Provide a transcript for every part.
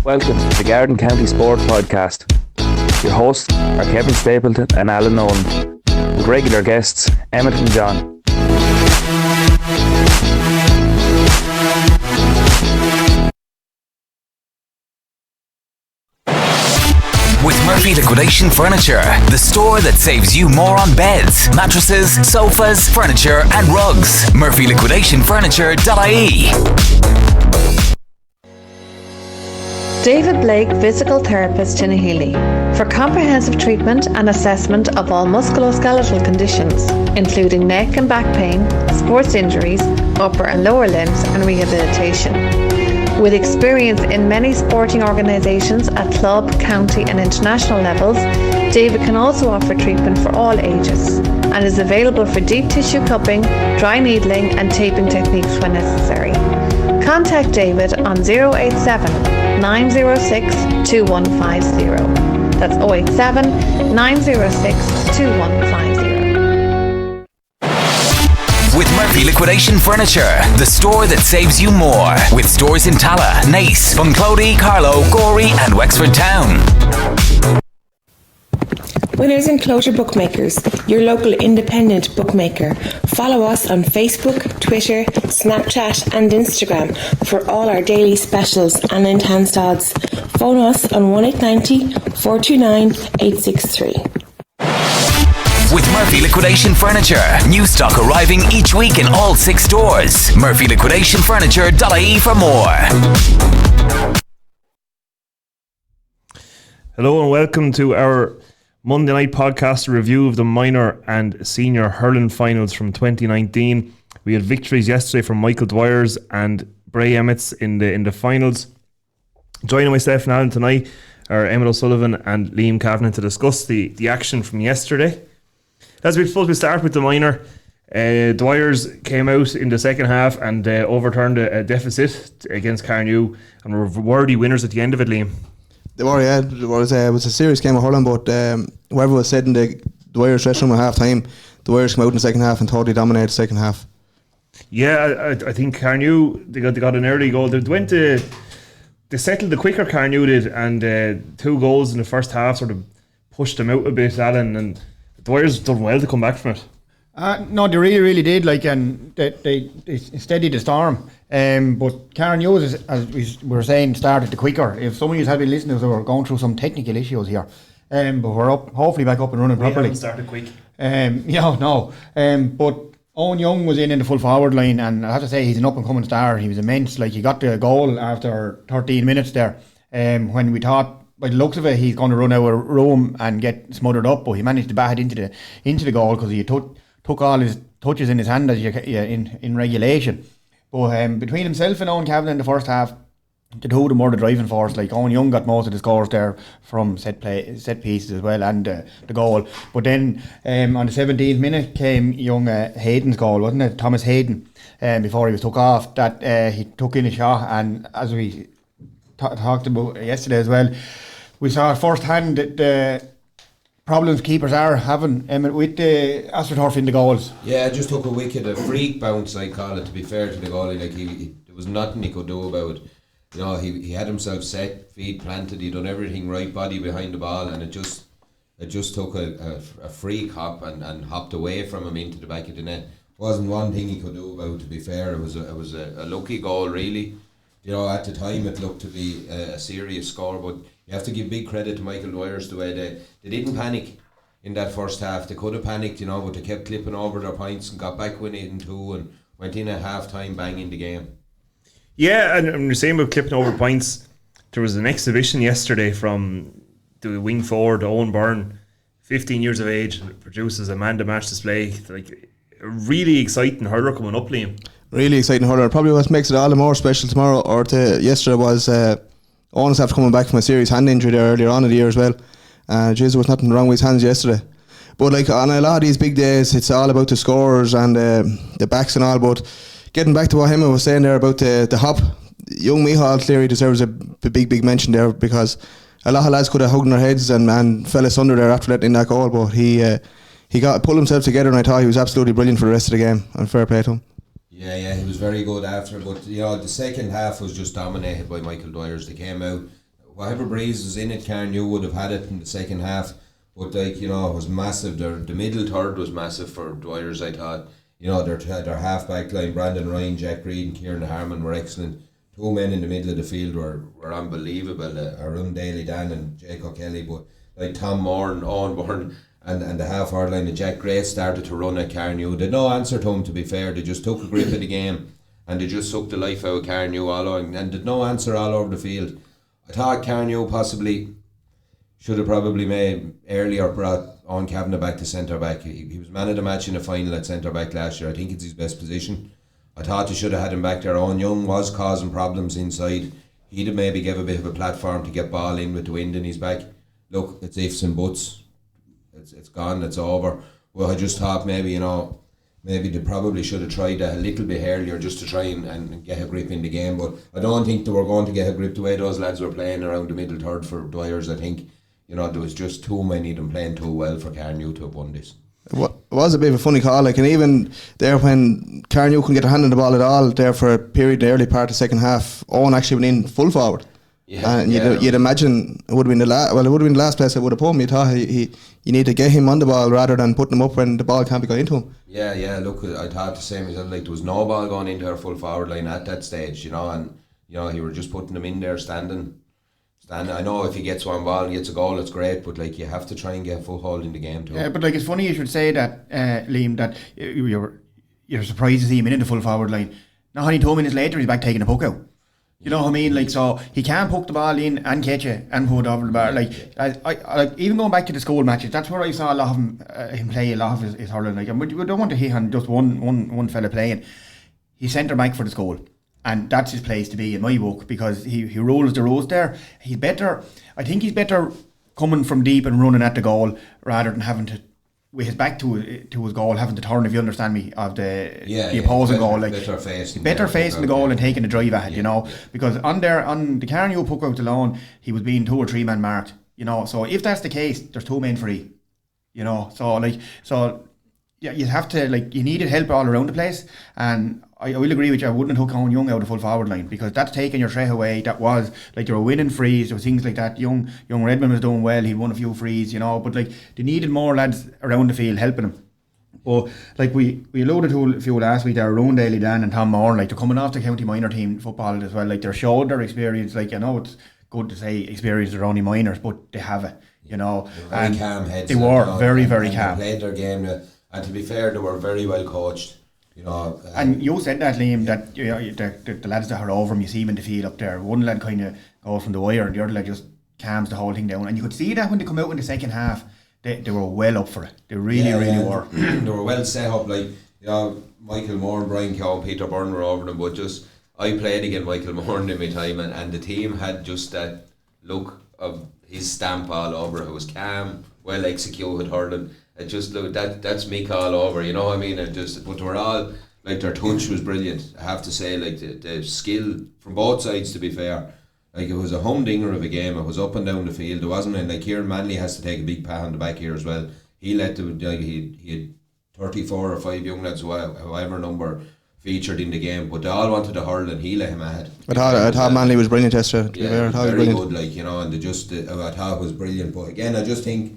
Welcome to the Garden County Sport Podcast. Your hosts are Kevin Stapleton and Alan Nolan, with regular guests Emmet and John. With Murphy Liquidation Furniture, the store that saves you more on beds, mattresses, sofas, furniture and rugs. murphyliquidationfurniture.ie. David Blake, physical therapist in Healy, for comprehensive treatment and assessment of all musculoskeletal conditions, including neck and back pain, sports injuries, upper and lower limbs and rehabilitation. With experience in many sporting organisations at club, county and international levels, David can also offer treatment for all ages and is available for deep tissue cupping, dry needling and taping techniques when necessary. Contact David on 087 906 2150. That's 087 906 2150. With Murphy Liquidation Furniture, the store that saves you more. With stores in Tala, Naas, Bunclody, Carlow, Gorey and Wexford Town. Winners Enclosure Bookmakers, your local independent bookmaker. Follow us on Facebook, Twitter, Snapchat and Instagram for all our daily specials and enhanced odds. Phone us on 1890 429 863. With Murphy Liquidation Furniture, new stock arriving each week in all 6 stores. murphyliquidationfurniture.ie for more. Hello and welcome to our Monday night podcast review of the minor and senior hurling finals from 2019. We had victories yesterday from Michael Dwyer's and Bray Emmets in the finals. Joining myself and Alan tonight are Emmet O'Sullivan and Liam Kavanagh to discuss the action from yesterday. As we're supposed to start with the minor, Dwyer's came out in the second half and overturned a deficit against Carnew and were worthy winners at the end of it, Liam. They were, yeah. It was a serious game of hurling, but whatever was said in the Dwyer's dressing room at half time, the Dwyer's came out in the second half and totally dominated the second half. Yeah, I think Carnew, they got an early goal. They settled the quicker, Carnew did, and 2 goals in the first half sort of pushed them out a bit, Alan, and the Dwyer's done well to come back from it. No, they really did. And they steadied the storm. But Carnew, as we were saying, started the quicker. If some of you have been listening, they were going through some technical issues here. But we're hopefully back up and running properly. We haven't started quick. But Owen Young was in the full forward line, and I have to say he's an up and coming star. He was immense. He got the goal after 13 minutes there. When we thought, by the looks of it, he's going to run out of room and get smothered up, but he managed to bat it into the goal because he took all his touches in his hand in regulation. But between himself and Owen Kavanagh in the first half, the two of them were the driving force. Owen Young got most of the scores there from set pieces as well, and the goal. But then on the 17th minute came young Hayden's goal, wasn't it? Thomas Hayden, before he was took off, that he took in a shot, and as we talked about yesterday as well, we saw firsthand that the problems keepers are having with the AstroTurf in the goals. Yeah, it just took a wicket, a freak bounce, I call it, to be fair to the goalie. There was nothing he could do about it. He had himself set, feet planted, he'd done everything right, body behind the ball, and it just took a freak hop and hopped away from him into the back of the net. Wasn't one thing he could do about it, to be fair. It was a lucky goal, really. At the time it looked to be a serious score, but you have to give big credit to Michael Dwyer's the way they didn't panic in that first half. They could have panicked, but they kept clipping over their points and got back winning 2 and went in at half time banging the game. Yeah, and the same with clipping over points. There was an exhibition yesterday from the wing forward Owen Byrne, 15 years of age, produces a man-to-match display. A really exciting hurler coming up, Liam. Really exciting hurler. Probably what makes it all the more special tomorrow or yesterday was Owen's after coming back from a serious hand injury there earlier on in the year as well. There was nothing wrong with his hands yesterday. But on a lot of these big days, it's all about the scorers and the backs and all. But getting back to what Emma was saying there about the hop, young Micheál Cleary deserves a big mention there, because a lot of lads could have hugged their heads and fell asunder there after letting in that goal. But he pulled himself together, and I thought he was absolutely brilliant for the rest of the game, and fair play to him. Yeah, he was very good after. But the second half was just dominated by Michael Dwyer's. They came out, whatever breeze was in it, Carnew would have had it in the second half. But like, you know, it was massive. The middle third was massive for Dwyers, I thought. You know, their half back line, Brandon Ryan, Jack Reed and Kieran Harmon were excellent. Two men in the middle of the field were unbelievable. Arun Daly Dan and Jake O'Kelly, but like Tom Moore and Owen Byrne and the half hour line of Jack Grace started to run at Carnew. They had no answer to him, to be fair. They just took a grip of the game and they just sucked the life out of Carnew all over, and did no answer all over the field. I thought Carnew possibly should have probably made earlier brought Owen Kavanagh back to centre back. He was man of the match in the final at centre back last year. I think it's his best position. I thought they should have had him back there. Owen Young was causing problems inside. He'd have maybe give a bit of a platform to get ball in with the wind in his back. Look, it's ifs and buts. It's gone, it's over. Well, I just thought maybe they probably should have tried that a little bit earlier just to try and get a grip in the game. But I don't think they were going to get a grip the way those lads were playing around the middle third for Dwyers. I think, there was just too many of them playing too well for Carnew to have won this. It was a bit of a funny call, and even there when Carnew couldn't get their hand on the ball at all there for a period in the early part of the second half, Owen actually went in full forward. And you'd imagine it would have been the last place I would have put him. You thought you need to get him on the ball rather than putting him up when the ball can't be going into him. Yeah, look, I thought the same as like there was no ball going into our full forward line at that stage, and he were just putting them in there standing. I know if he gets one ball and gets a goal, it's great, but like you have to try and get a foothold in the game too. Yeah, but like it's funny you should say that, Liam, that you're surprised to see him in the full forward line. Not only 2 minutes later, he's back taking a puck out. You know what I mean? Like, so he can poke the ball in and catch it and put it over the bar. Like, I even going back to the school matches, that's where I saw a lot of him play a lot of his hurling. Like, and we don't want to hit on just one fella playing. He's centre back for the school. And that's his place to be in my book, because he rules the roads there. I think he's better coming from deep and running at the goal rather than having to, with his back to his goal, having to turn, if you understand me, of the opposing goal. Like better facing the goal and taking the drive at it, because on the Carnew puck out alone, he was being 2 or 3 man marked, so if that's the case, there's 2 men free, so you have to, you needed help all around the place. And I will agree with you, I wouldn't have took Owen Young out of full forward line, because that's taking your threat away. That was like they were winning frees, there were things like that. Young Redmond was doing well, he'd won a few frees, but like they needed more lads around the field helping him. But like we alluded to a few last week there, Rowan Daly Dan and Tom Moore, like they're coming off the county minor team football as well. Like they're showed their experience. Like, I know it's good to say experience are only minors, but they have it, Very calm heads. They were very, very calm. They played their game, and to be fair, they were very well coached. And you said that, Liam, that the lads that are over him, you see him in the field up there. One lad kind of goes from the wire, and the other lad just calms the whole thing down. And you could see that when they come out in the second half, they were well up for it. They really were. They were well set up. Like, Michael Moore and Brian Cow and Peter Byrne were over them, but just I played against Michael Moore in my time, and the team had just that look of his stamp all over. It was calm, well executed hurling. It just looked that's Mick all over, you know what I mean? But they were all, like, their touch was brilliant. I have to say, like the skill from both sides, to be fair. Like, it was a humdinger of a game. It was up and down the field. It wasn't, and like Kieran Manley has to take a big pat on the back here as well. He let he had 34 or 5 young lads, however number, featured in the game, but they all wanted to hurl and he let him ahead. I thought Manley was brilliant yesterday. Yeah, very good, like, and they just I thought it was brilliant. But again, I just think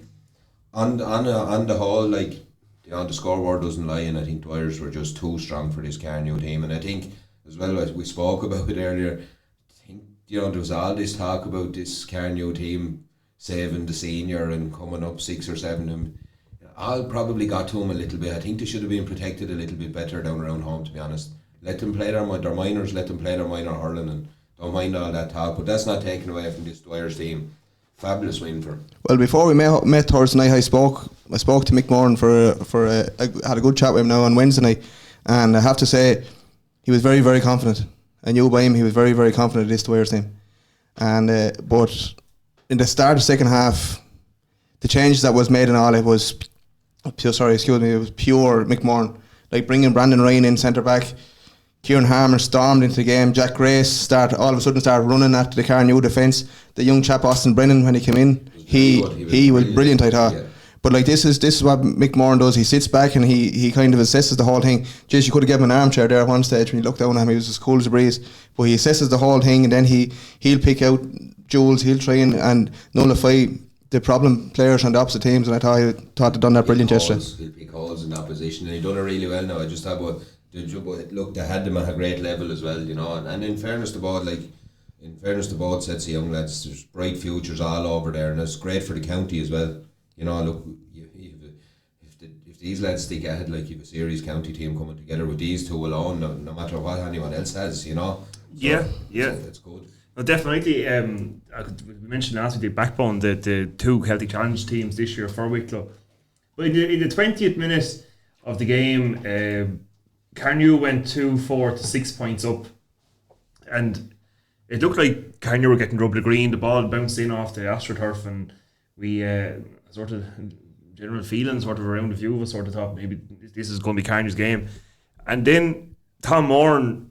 on the whole, like, the scoreboard doesn't lie, and I think Dwyers were just too strong for this Carnew team. And I think as well, as we spoke about it earlier, I think there was all this talk about this Carnew team saving the senior and coming up 6 or 7. And all probably got to him a little bit. I think they should have been protected a little bit better down around home, to be honest. Let them play their minors, let them play their minor hurling, and don't mind all that talk. But that's not taken away from this Dwyers team. Fabulous win for him. Well, before we met Thursday night, I spoke to Mick Moran I had a good chat with him now on Wednesday night, and I have to say he was very, very confident. I knew by him he was very, very confident of this Dwyers team. And but in the start of the second half, the changes that was made and all, it was pure Mick Moran. Like bringing Brandon Ryan in centre back, Kieran Harmer stormed into the game. Jack Grace all of a sudden started running at the Carnew defence. The young chap Austin Brennan, when he came in, he was brilliant, I thought. Yeah. But like this is what Mick Moran does. He sits back and he kind of assesses the whole thing. Jeez, you could have given him an armchair there at one stage when you looked down at him. He was as cool as a breeze. But he assesses the whole thing, and then he'll pick out Jules, he'll try and nullify the problem players on the opposite teams, and I thought they done that brilliant yesterday. He'll pick holes in the opposition, and he done it really well now. I just thought, look, they had them at a great level as well, you know. And in fairness to both, sets of young lads, there's bright futures all over there, and it's great for the county as well. You know, look, if these lads stick ahead, like you have a serious county team coming together with these two alone, no matter what anyone else has, you know. So, it's good. No, definitely. We mentioned last week the backbone, the two Celtic Challenge teams this year for Wicklow. But in the 20th minute of the game, Carnew went 2-4 to 6 points up, and it looked like Carnew were getting rubbed the green. The ball bounced in off the AstroTurf, and we sort of general feeling sort of around a few of us sort of thought maybe this is going to be Carnew's game. And then Tom Moran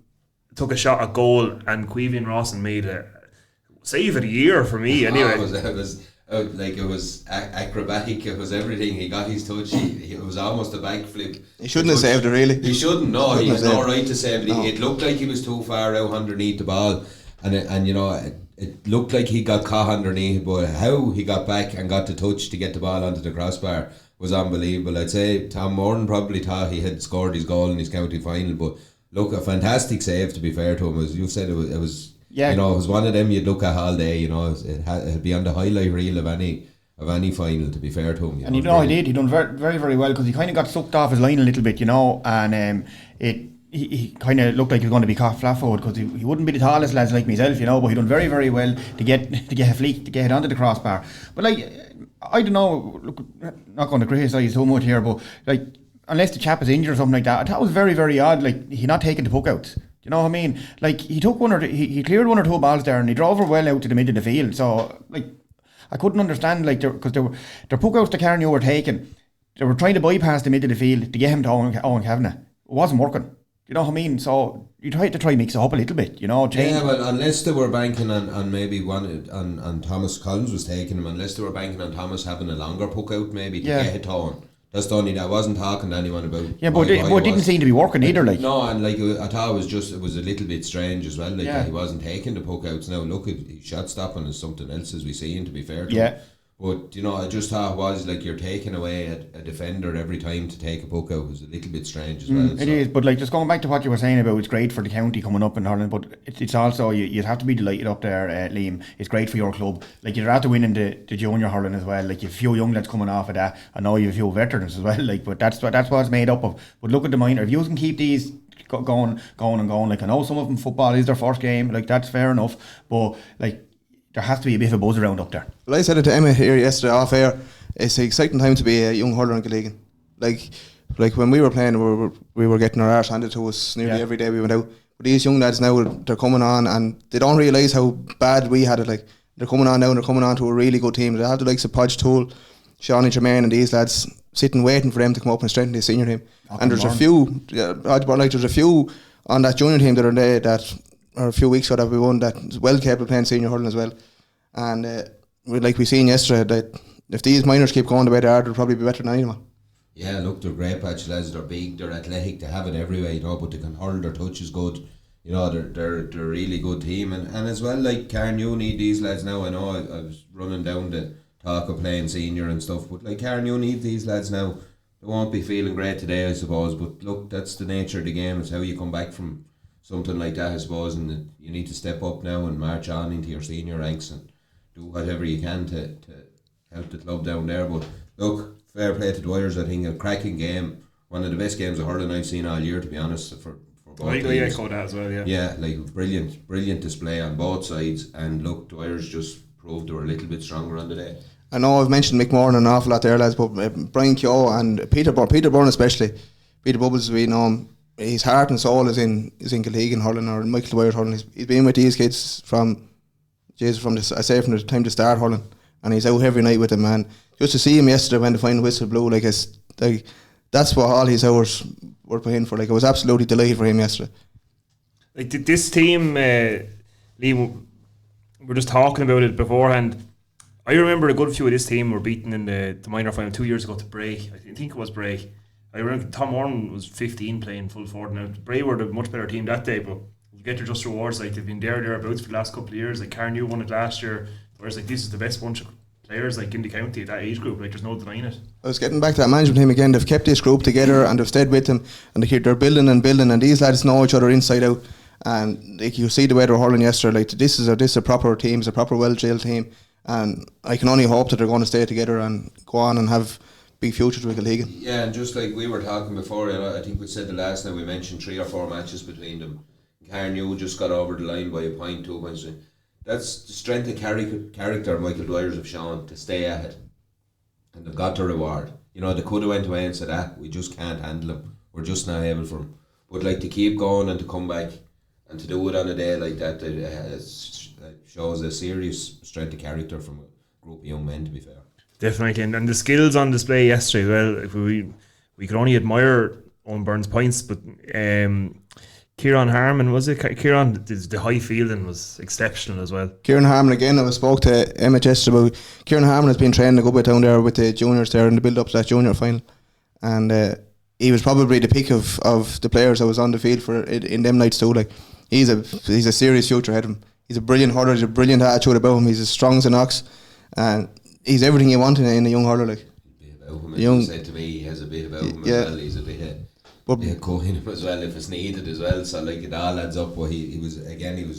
took a shot at goal, and Quevian Rawson made a save of the year for me. Anyway, it was acrobatic. It was everything. He got his touch. It was almost a backflip. He shouldn't have saved it, really. He shouldn't. No, he has no right to save it. No. It looked like he was too far out underneath the ball, and you know it looked like he got caught underneath. But how he got back and got the touch to get the ball onto the crossbar was unbelievable. I'd say Tom Moran probably thought he had scored his goal in his county final, but look, a fantastic save, to be fair to him. As you said, it was you know, it was one of them you'd look at all day. You know, it'd be on the highlight reel of any final, to be fair to him. And you know, he did. He done very, very, very well, because he kind of got sucked off his line a little bit, you know, and he kind of looked like he was going to be caught flat-footed, because he wouldn't be the tallest lads like myself, you know, but he done very, very well to get a fleek, to get it onto the crossbar. But like, I don't know, look, not going to criticise so much here, but like, unless the chap is injured or something like that, I thought it was very, very odd, like, he not taking the puck out. You know what I mean? Like, he took he cleared one or two balls there, and he drove her well out to the mid of the field. So, like, I couldn't understand, like, because their puck outs the Carnew were taken. They were trying to bypass the mid of the field to get him to Owen Kavanagh. It wasn't working. You know what I mean? So you try to mix it up a little bit, you know. Change. Yeah, well, unless they were banking on maybe one on Thomas Collins was taking him, unless they were banking on Thomas having a longer puck out maybe to get it on. That's the only. I wasn't talking to anyone about. Yeah, but it didn't seem to be working either. Like, no, and like I thought it was a little bit strange as well. Like, he wasn't taking the puck outs. Now look, his shot stopping is something else, as we see. And to be fair to him. But you know, I just thought it was like you're taking away a defender every time to take a puck out. It was a little bit strange as well. It is, but like, just going back to what you were saying about, it's great for the county coming up in hurling, but it's also, you'd have to be delighted up there, Liam. It's great for your club. Like, you're after winning the junior hurling as well. Like, you've a few young lads coming off of that. I know you've a few veterans as well. Like, but that's what it's made up of. But look at the minor. If you can keep these going. Like, I know some of them football is their first game. Like, that's fair enough. But like, there has to be a bit of a buzz around up there. Well, I said it to Emmet here yesterday off air. It's an exciting time to be a young hurler in Kiltegan. Like when we were playing, we were getting our arse handed to us nearly every day we went out. But these young lads now, they're coming on, and they don't realise how bad we had it. Like, they're coming on now, and they're coming on to a really good team. They have the likes of Podge Toole, Sean Jermaine, and these lads sitting waiting for them to come up and strengthen the senior team. And there's a few on that junior team that are there that, or a few weeks ago, that we won, that's well capable of playing senior hurling as well. And we seen yesterday, that if these minors keep going the way they are, they'll probably be better than anyone. Yeah, look, they're great patch lads. They're big, they're athletic, they have it everywhere, you know. But they can hurl, their touch is good. You know, they're a really good team, and as well, like, Carnew need these lads now. I know I was running down the talk of playing senior and stuff, but like, Carnew need these lads now. They won't be feeling great today, I suppose. But look, that's the nature of the game. It's how you come back from something like that, I suppose, and you need to step up now and march on into your senior ranks and do whatever you can to help the club down there. But look, fair play to Dwyers. I think a cracking game, one of the best games of hurling I've seen all year, to be honest, for both teams. I echo that as well, yeah, like, brilliant display on both sides. And look, Dwyers just proved they were a little bit stronger on the day. I know I've mentioned Mick Moran an awful lot there, lads, but Brian Keogh and Peter Byrne especially, Peter Bubbles, we know him. His heart and soul is in Kiltegan hurling, or Michael Dwyer hurling. He's been with these kids from the time to start hurling, and he's out every night with them, man. Just to see him yesterday when the final whistle blew, like, it's like, that's what all his hours were paying for. Like, I was absolutely delighted for him yesterday. Like, this team, Liam, we were just talking about it beforehand. I remember a good few of this team were beaten in the minor final 2 years ago to Bray. I think it was Bray. I remember Tom Moran was 15 playing full forward. Now, Bray were the much better team that day, but it was you get your just rewards. Like they've been thereabouts for the last couple of years. Like Carnew won it last year, whereas like this is the best bunch of players like in the county at that age group. Like there's no denying it. I was getting back to that management team again. They've kept this group together and they've stayed with them, and they're building, and these lads know each other inside out. And like you see the way they're hurling yesterday, like this is a proper team, it's a proper well-drilled team, and I can only hope that they're going to stay together and go on and have big futures with Kiltegan. Yeah, and just like we were talking before, I think we said the last time we mentioned 3 or 4 matches between them. Carnew just got over the line by a point, 2 points. That's the strength of character Michael Dwyers have shown to stay at it, and they've got the reward. You know, they could have went away and said, we just can't handle him, we're just not able for him. But like to keep going and to come back and to do it on a day like that, it shows a serious strength of character from a group of young men, to be fair. Definitely, and the skills on display yesterday as well. If we could only admire Owen Byrne's points, but Kieran Harmon, was it? Kieran, the high fielding was exceptional as well. Kieran Harmon again, I spoke to Emmet yesterday about Kieran Harmon has been training a good bit down there with the juniors there in the build up to that junior final, and he was probably the pick of the players that was on the field for it in them nights too. Like he's a serious future ahead of him. He's a brilliant hurler, he's a brilliant attitude about him, he's as strong as an ox, and he's everything you want in a young hurler. Like he said to me, he has a bit about him as well. He's a bit go in him as well if it's needed as well. So like it all adds up. But he was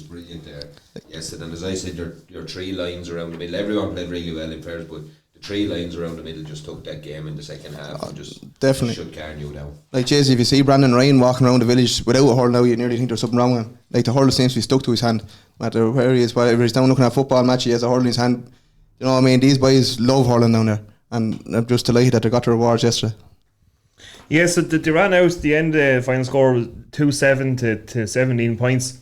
brilliant there yesterday. And as I said, your 3 lines around the middle. Everyone played really well in fairness, but the 3 lines around the middle just took that game in the second half and just definitely shut Carnew down. Like Jay, if you see Brandon Ryan walking around the village without a hurl now, you nearly think there's something wrong with him. Like the hurl seems to be stuck to his hand. No matter where he is, whether he's down looking at a football match, he has a hurl in his hand. You know what I mean? These boys love hurling down there, and I'm just delighted that they got the rewards yesterday. Yeah, so they ran out. The end final score was 2-7 to 17 points.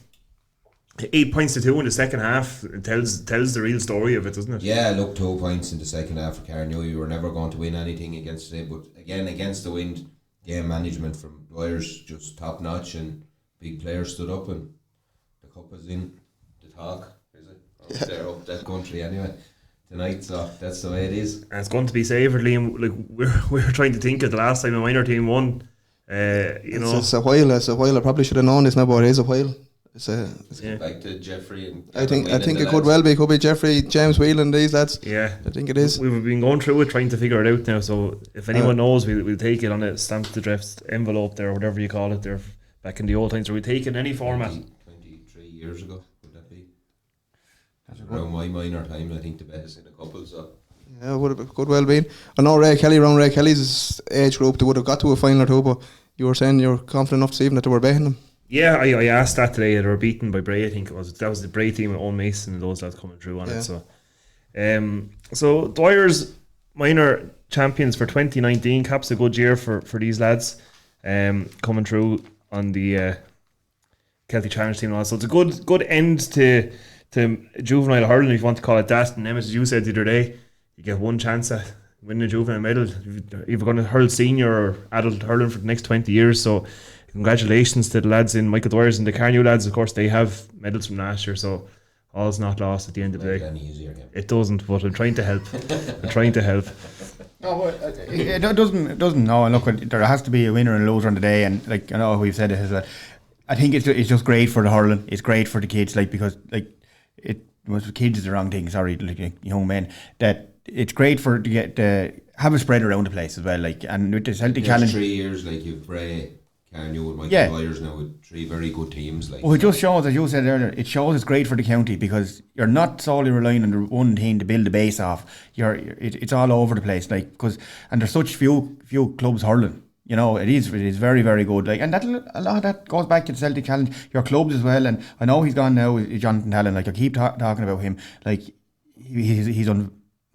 8 points to 2 in the second half. It tells the real story of it, doesn't it? Yeah, look, 2 points in the second half for Carnew. You were never going to win anything against it, but again, against the wind, game management from Dwyers just top notch, and big players stood up, and the cup is in the talk, is it? They're up that country anyway tonight, so that's the way it is. And it's going to be savoured, Liam. Like we were trying to think of the last time a minor team won. It's a while. I probably should have known this now, but it is a while. It's back to Jeffrey and I think it could well be. It could be Jeffrey, James Whelan, these lads. Yeah, I think it is. We've been going through it, trying to figure it out now. So if anyone knows, we'll take it on a stamped addressed envelope there, or whatever you call it there. Back in the old times, or we take it in any format. 23 years ago, would that be? Around my minor time, I think the best in a couple. So yeah, it could well been. I know Ray Kelly's age group, they would have got to a final or two, but you were saying you're confident enough to see that they were beating them. Yeah, I asked that today. They were beaten by Bray. I think it was. That was the Bray team with Owen Mason and those lads coming through on it. So Dwyer's minor champions for 2019. Caps a good year for these lads, coming through on the Celtic Challenge team and all. So it's a good end to juvenile hurling, if you want to call it that. And Emmet, as you said the other day, you get one chance at winning a juvenile medal. You're going to hurl senior or adult hurling for the next 20 years. So congratulations to the lads in Michael Dwyer's and the Carnew lads. Of course, they have medals from last year, so all's not lost at the end of the day. It doesn't, but I'm trying to help. No, but it doesn't. No, and look, there has to be a winner and a loser on the day, and like I know we've said it as well. I think it's just great for the hurling. It's great for the kids, like because like it was for kids is the wrong thing. Sorry, like young men. That it's great for to get have a spread around the place as well. Like and with the Celtic Challenge, 3 years, like you've Bray, Carnew and Michael Dwyer's now with 3 very good teams. Like, well, it just shows, as you said earlier, it shows it's great for the county because you're not solely relying on the one thing to build the base off. It's all over the place, like and there's such few clubs hurling. You know, it is very, very good. Like, and a lot of that goes back to the Celtic Challenge, your clubs as well. And I know he's gone now, Jonathan Allen. Like I keep talking about him. Like he's done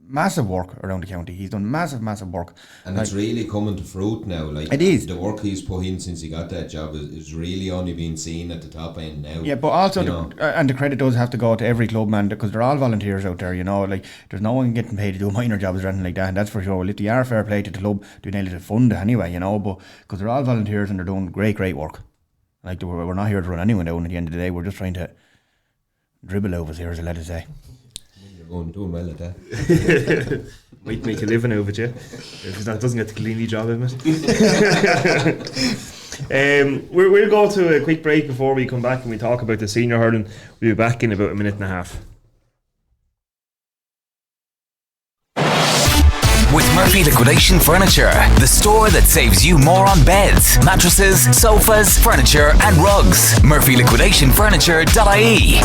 massive work around the county. He's done massive work, and it's really coming to fruit now. Like it is. The work he's put in since he got that job is really only being seen at the top end now. Yeah, but also and the credit does have to go to every club, man, because they're all volunteers out there. You know, like there's no one getting paid to do minor jobs or anything like that, and that's for sure. Well, if they are fair play to the club, doing able to fund it anyway, you know. But because they're all volunteers and they're doing great work. Like we're not here to run anyone down. At the end of the day, we're just trying to dribble overs here, as I let it say. Doing well at that. Might make a living out of it, yeah. If that doesn't get the Gleany job, Emmet. We'll go to a quick break before we come back and we talk about the senior hurling. We'll be back in about a minute and a half. With Murphy Liquidation Furniture, the store that saves you more on beds, mattresses, sofas, furniture and rugs. murphyliquidationfurniture.ie.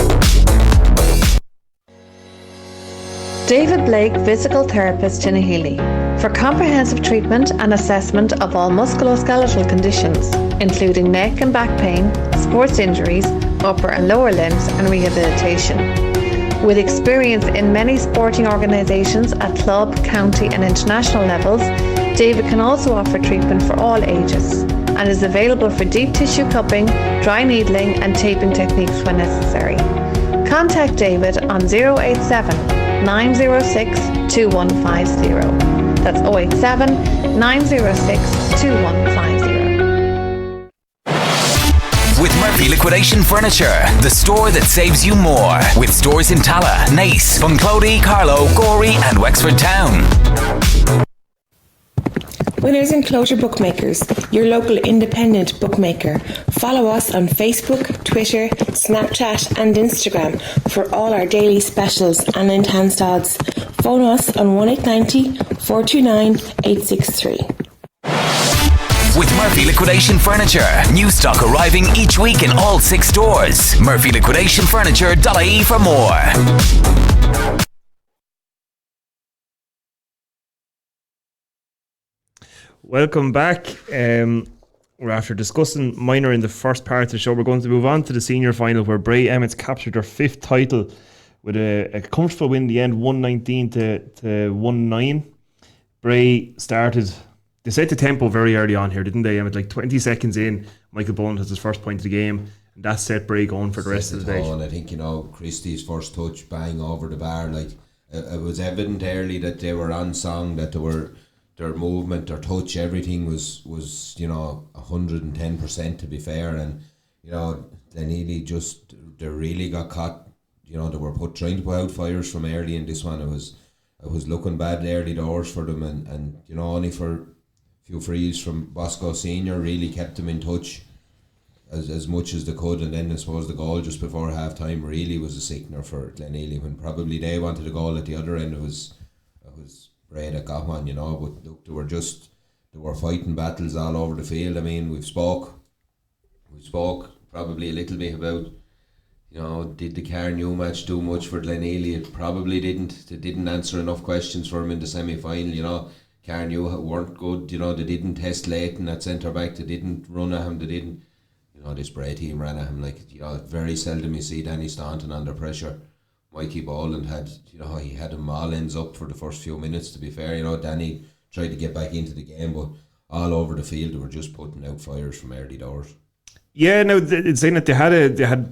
David Blake, physical therapist in Healy, for comprehensive treatment and assessment of all musculoskeletal conditions, including neck and back pain, sports injuries, upper and lower limbs, and rehabilitation. With experience in many sporting organisations at club, county and international levels, David can also offer treatment for all ages and is available for deep tissue cupping, dry needling and taping techniques when necessary. Contact David on 087 906 2150. That's 087 906 2150. With Murphy Liquidation Furniture, the store that saves you more. With stores in Tala, Nace, Bunclody, Carlow, Gorey and Wexford Town. Winners Enclosure Bookmakers, your local independent bookmaker. Follow us on Facebook, Twitter, Snapchat and Instagram for all our daily specials and enhanced odds. Phone us on 1890 429 863. With Murphy Liquidation Furniture, new stock arriving each week in all 6 stores. murphyliquidationfurniture.ie for more. Welcome back. We're after discussing minor in the first part of the show. We're going to move on to the senior final where Bray Emmets captured their 5th title with a comfortable win in the end, 119 to 1-9. Bray started... They set the tempo very early on here, didn't they? Emmett, like 20 seconds in, Michael Boland has his first point of the game, and that set Bray going for the rest of the day. And I think, Christie's first touch, bang over the bar. Like it was evident early that they were on song, that their movement, their touch, everything was 110%, to be fair. And Glenealy they really got caught. They were trying to put out fires from early in this one. It was looking bad early doors for them, and only for few frees from Bosco Senior really kept them in touch as much as they could. And then I suppose the goal just before half time really was a sickener for Glenealy, when probably they wanted a goal at the other end. It was Bray that got one, but look, they were fighting battles all over the field. I mean, we spoke probably a little bit about did the Carnew match do much for Glenealy? It probably didn't. They didn't answer enough questions for him in the semi-final. Carnew weren't good. They didn't test Leighton at centre back. They didn't run at him. They didn't. This Bray team ran at him. Very seldom you see Danny Staunton under pressure. Mikey Boland had him all ends up for the first few minutes. To be fair, Danny tried to get back into the game, but all over the field they were just putting out fires from early doors. Yeah, no, it's saying that they had a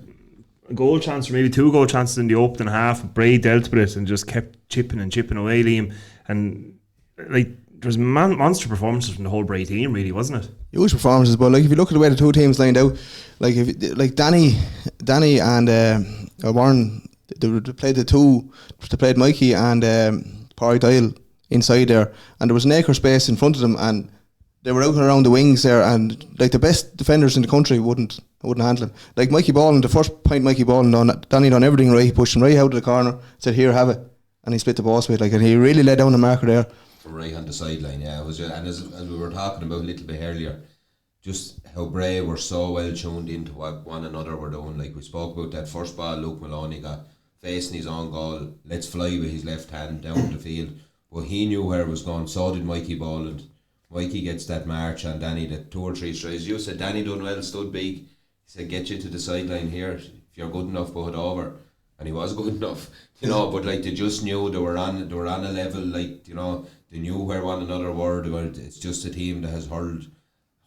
goal chance, or maybe 2 goal chances in the opening half. Bray dealt with it and just kept chipping away, Liam. And there's monster performances from the whole Bray team, really, wasn't it? Huge performances, but if you look at the way the two teams lined out, Danny and Warren, they played Mikey and Parry Dial inside there, and there was an acre space in front of them, and they were out and around the wings there, and the best defenders in the country wouldn't handle him. Mikey Boland, the first point Mikey Boland done, Danny done everything right. He pushed him right out of the corner, said, "Here, have it," and he split the ball with and he really let down the marker there. From right on the sideline, yeah. It was, and as we were talking about a little bit earlier, just how Bray were so well tuned into what one another were doing. We spoke about that first ball Luke Maloney got facing his own goal. Let's fly with his left hand down the field. But he knew where it was going. So did Mikey Boland. Mikey gets that march on Danny, that 2 or 3 strides. You said Danny done well, stood big. He said, "Get you to the sideline here. If you're good enough, put it over." And he was good enough, But they just knew they were on a level. They knew where one another were. It's just a team that has hurled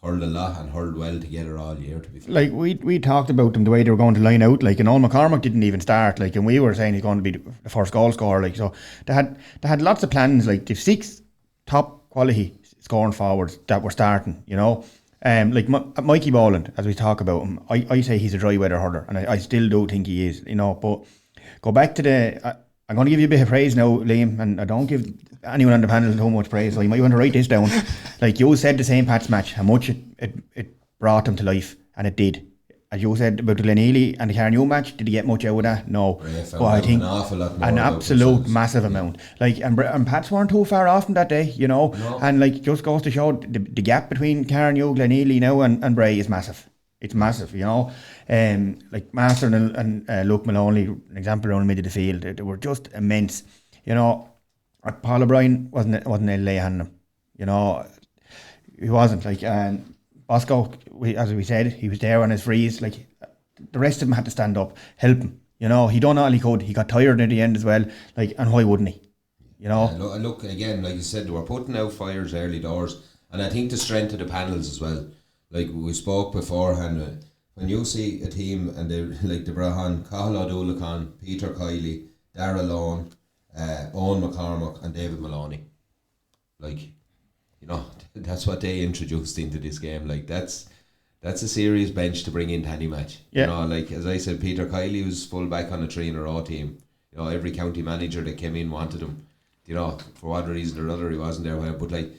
a lot and hurled well together all year. To be fair, we talked about them the way they were going to line out. And Owen McCormack didn't even start. And we were saying he's going to be the first goal scorer. So they had lots of plans. They've 6 top quality scoring forwards that were starting. Mikey Boland, as we talk about him, I say he's a dry weather hurler, and I still do think he is. But go back to I'm going to give you a bit of praise now, Liam, and I don't give anyone on the panel too much praise, so you might want to write this down. You said the St. Pat's match, how much it brought them to life, and it did. As you said about the Glenealy and the Carnew match, did he get much out of that? No. But I think an awful lot more an absolute massive amount. Like, and Pats weren't too far off from that day, you know. No. And like, just goes to show the gap between Carnew, Glenealy now and Bray is massive. It's massive, you know. Like Master and Luke Maloney, an example around the middle of the field, they were just immense. You know, Paul O'Brien wasn't LA handing him. You know, he wasn't. Like, and Bosco, as we said, he was there on his freeze. Like, the rest of them had to stand up, help him. You know, he done all he could. He got tired at the end as well. Like, and why wouldn't he? You know. Look again, like you said, they were putting out fires early doors, and I think the strength of the panels as well. Like we spoke beforehand, when you see a team and they like the Brahan, Cahill O'Doulacan, Peter Kiley, Darragh Lone, Owen McCormack, and David Maloney, like, you know, that's what they introduced into this game. Like that's a serious bench to bring into any match. Yeah. You know, like as I said, Peter Kiley was full back on a 3-in-a-row team. You know, every county manager that came in wanted him. You know, for what reason or other, he wasn't there. But like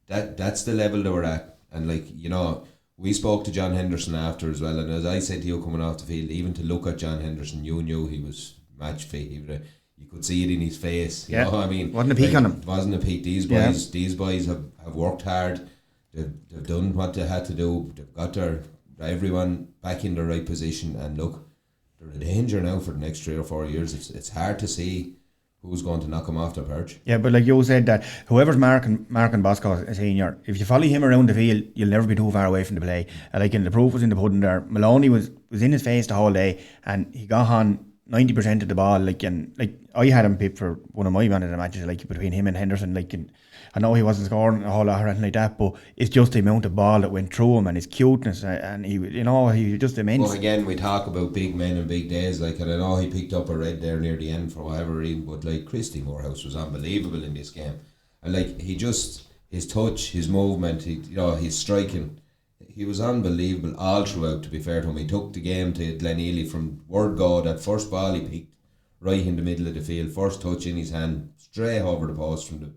that's the level they were at, and like, you know. We spoke to John Henderson after as well, and as I said to you coming off the field, even to look at John Henderson, you knew he was match fit. You could see it in his face. You know what I mean? Wasn't a peak on him. Wasn't a peak. These boys have worked hard. They've done what they had to do. They've got everyone back in the right position, and look, they're in danger now for the next 3 or 4 years. It's hard to see who's going to knock him off the perch. Yeah, but like you said, that whoever's marking Bosco senior, if you follow him around the field, you'll never be too far away from the play. Like, the proof was in the pudding there. Maloney was in his face the whole day, and he got on 90% of the ball. Like, and like I had him picked for one of my man of the matches, like between him and Henderson. Like, and I know he wasn't scoring a whole lot or anything like that, but it's just the amount of ball that went through him and his cuteness, and he was just immense. Well, again, we talk about big men and big days, like, and I know he picked up a red there near the end for whatever reason, but like Christy Morehouse was unbelievable in this game, and like his touch, his movement, his striking, he was unbelievable all throughout. To be fair to him, he took the game to Glenealy from word go. That first ball he picked right in the middle of the field, first touch in his hand, straight over the post from the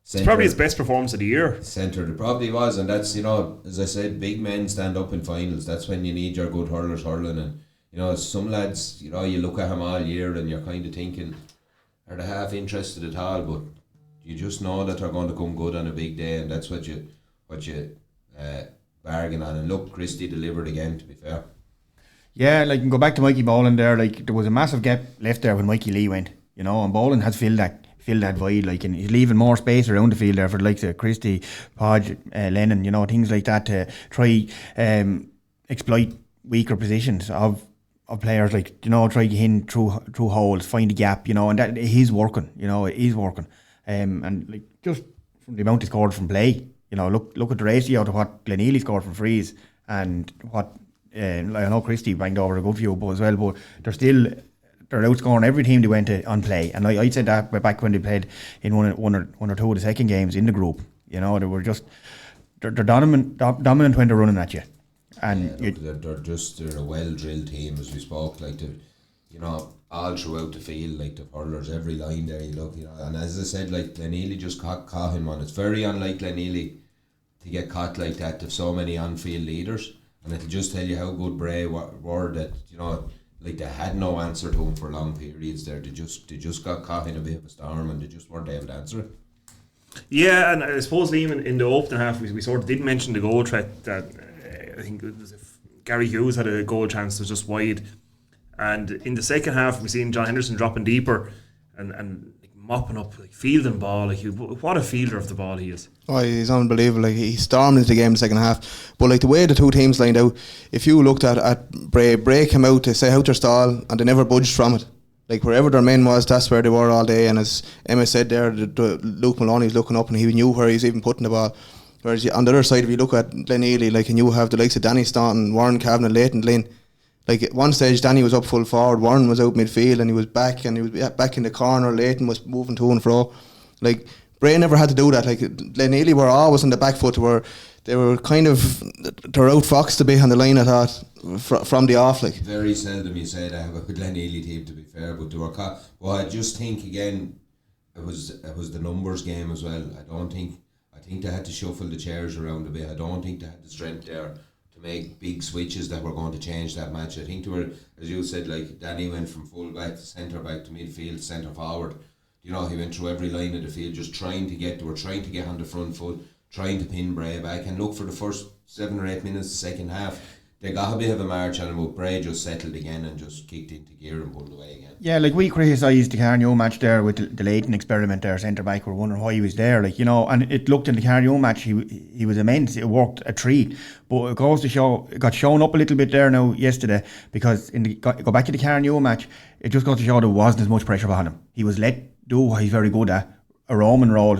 centre. It's probably his best performance of the year. Centre, it probably was, and that's, as I said, big men stand up in finals. That's when you need your good hurlers hurling, and some lads, you look at him all year and you're kind of thinking, are they half interested at all? But you just know that they're going to come good on a big day, and that's what you bargain on. And look, Christie delivered again, to be fair. Yeah, like, you can go back to Mikey Boland there. Like, there was a massive gap left there when Mikey Lee went, and Boland has filled that void, like, and he's leaving more space around the field there for the likes of Christie, Podge, Lennon, things like that, to try exploit weaker positions of players, like, try to hit through holes, find a gap, and that he's working, he's working, and like, just from the amount he scored from play, look at the ratio to what Glenealy scored from frees and what I know Christie banged over a good few as well, but they're outscoring every team they went to on play, and I said that back when they played in one or two of the second games in the group. They were just they're dominant when they're running at you, and they're a well drilled team, as we spoke. Like, all throughout the field, like the hurlers, every line there you look, and as I said, like, Glenealy just caught him on. It's very unlike Glenealy to get caught like that. There's so many on-field leaders, and it'll just tell you how good Bray were that like, they had no answer to him for long periods there. They just got caught in a bit of a storm, and they just weren't able to answer it. Yeah, and I suppose, Liam, in the opening half, we sort of did mention the goal threat that I think it was if Gary Hughes had a goal chance that was just wide. And in the second half, we seen John Henderson dropping deeper and like, mopping up, like, fielding ball. Like, what a fielder of the ball he is. Oh, he's unbelievable. Like, he stormed into the game in the second half. But like, the way the two teams lined out, if you looked at Bray came out to say out their stall, and they never budged from it. Like, wherever their men was, that's where they were all day. And as Emmet said there, Luke Maloney was looking up and he knew where he was even putting the ball. Whereas on the other side, if you look at Glenealy, like, and you have the likes of Danny Staunton, Warren Kavanagh, Leighton Glynn. Like, at one stage, Danny was up full forward, Warren was out midfield, and he was back in the corner. Leighton was moving to and fro. Like, Bray never had to do that. Like, Glenealy were always on the back foot, where they were kind of, they're outfoxed a bit on the line, I thought, from the off. Like, very seldom you say that about a Glenealy team, to be fair, but they were caught. Well, I just think again, it was the numbers game as well. I think they had to shuffle the chairs around a bit. I don't think they had the strength there make big switches that were going to change that match. I think they were, as you said, like Danny went from full back to centre back to midfield, centre forward. You know, he went through every line of the field, just trying to get on the front foot, trying to pin Bray back, and look, for the first 7 or 8 minutes of the second half, they got a bit of a march on him, but Bray just settled again and just kicked into gear and pulled away again. Yeah, like we criticised the Carnio match there with the Leighton experiment there, centre back. We're wondering why he was there, like, you know, and it looked in the Carnio match he was immense. It worked a treat, but it goes to show, it got shown up a little bit there now yesterday, because go back to the Carnio match, it just goes to show there wasn't as much pressure behind him. He was let do what he's very good at, a Roman role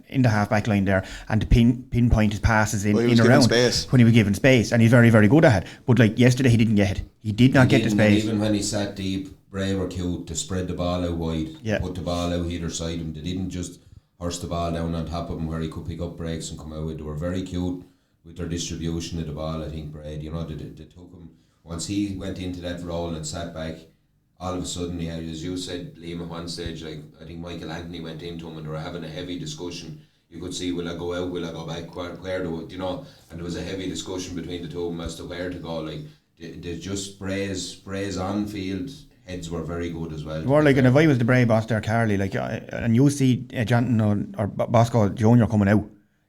in the half back line there, and to pinpoint his passes in around space. When he was given space, and he's very, very good at it. But like yesterday, he didn't get it. He did not get the space. Even when he sat deep, Bray were cute to spread the ball out wide, put the ball out either side of him. They didn't just horse the ball down on top of him where he could pick up breaks and come out with. They were very cute with their distribution of the ball. I think Bray, you know, they took him, once he went into that role and sat back, all of a sudden, he had, as you said, Liam, at one stage, like, I think Michael Anthony went into him and they were having a heavy discussion. You could see, will I go out, will I go back, where do, you know, and there was a heavy discussion between the two of them as to where to go. Like, they just Bray's on field heads were very good as well. More like, and if I was the Bray boss there, Carly, like, and you see Janton or Bosco Junior coming out,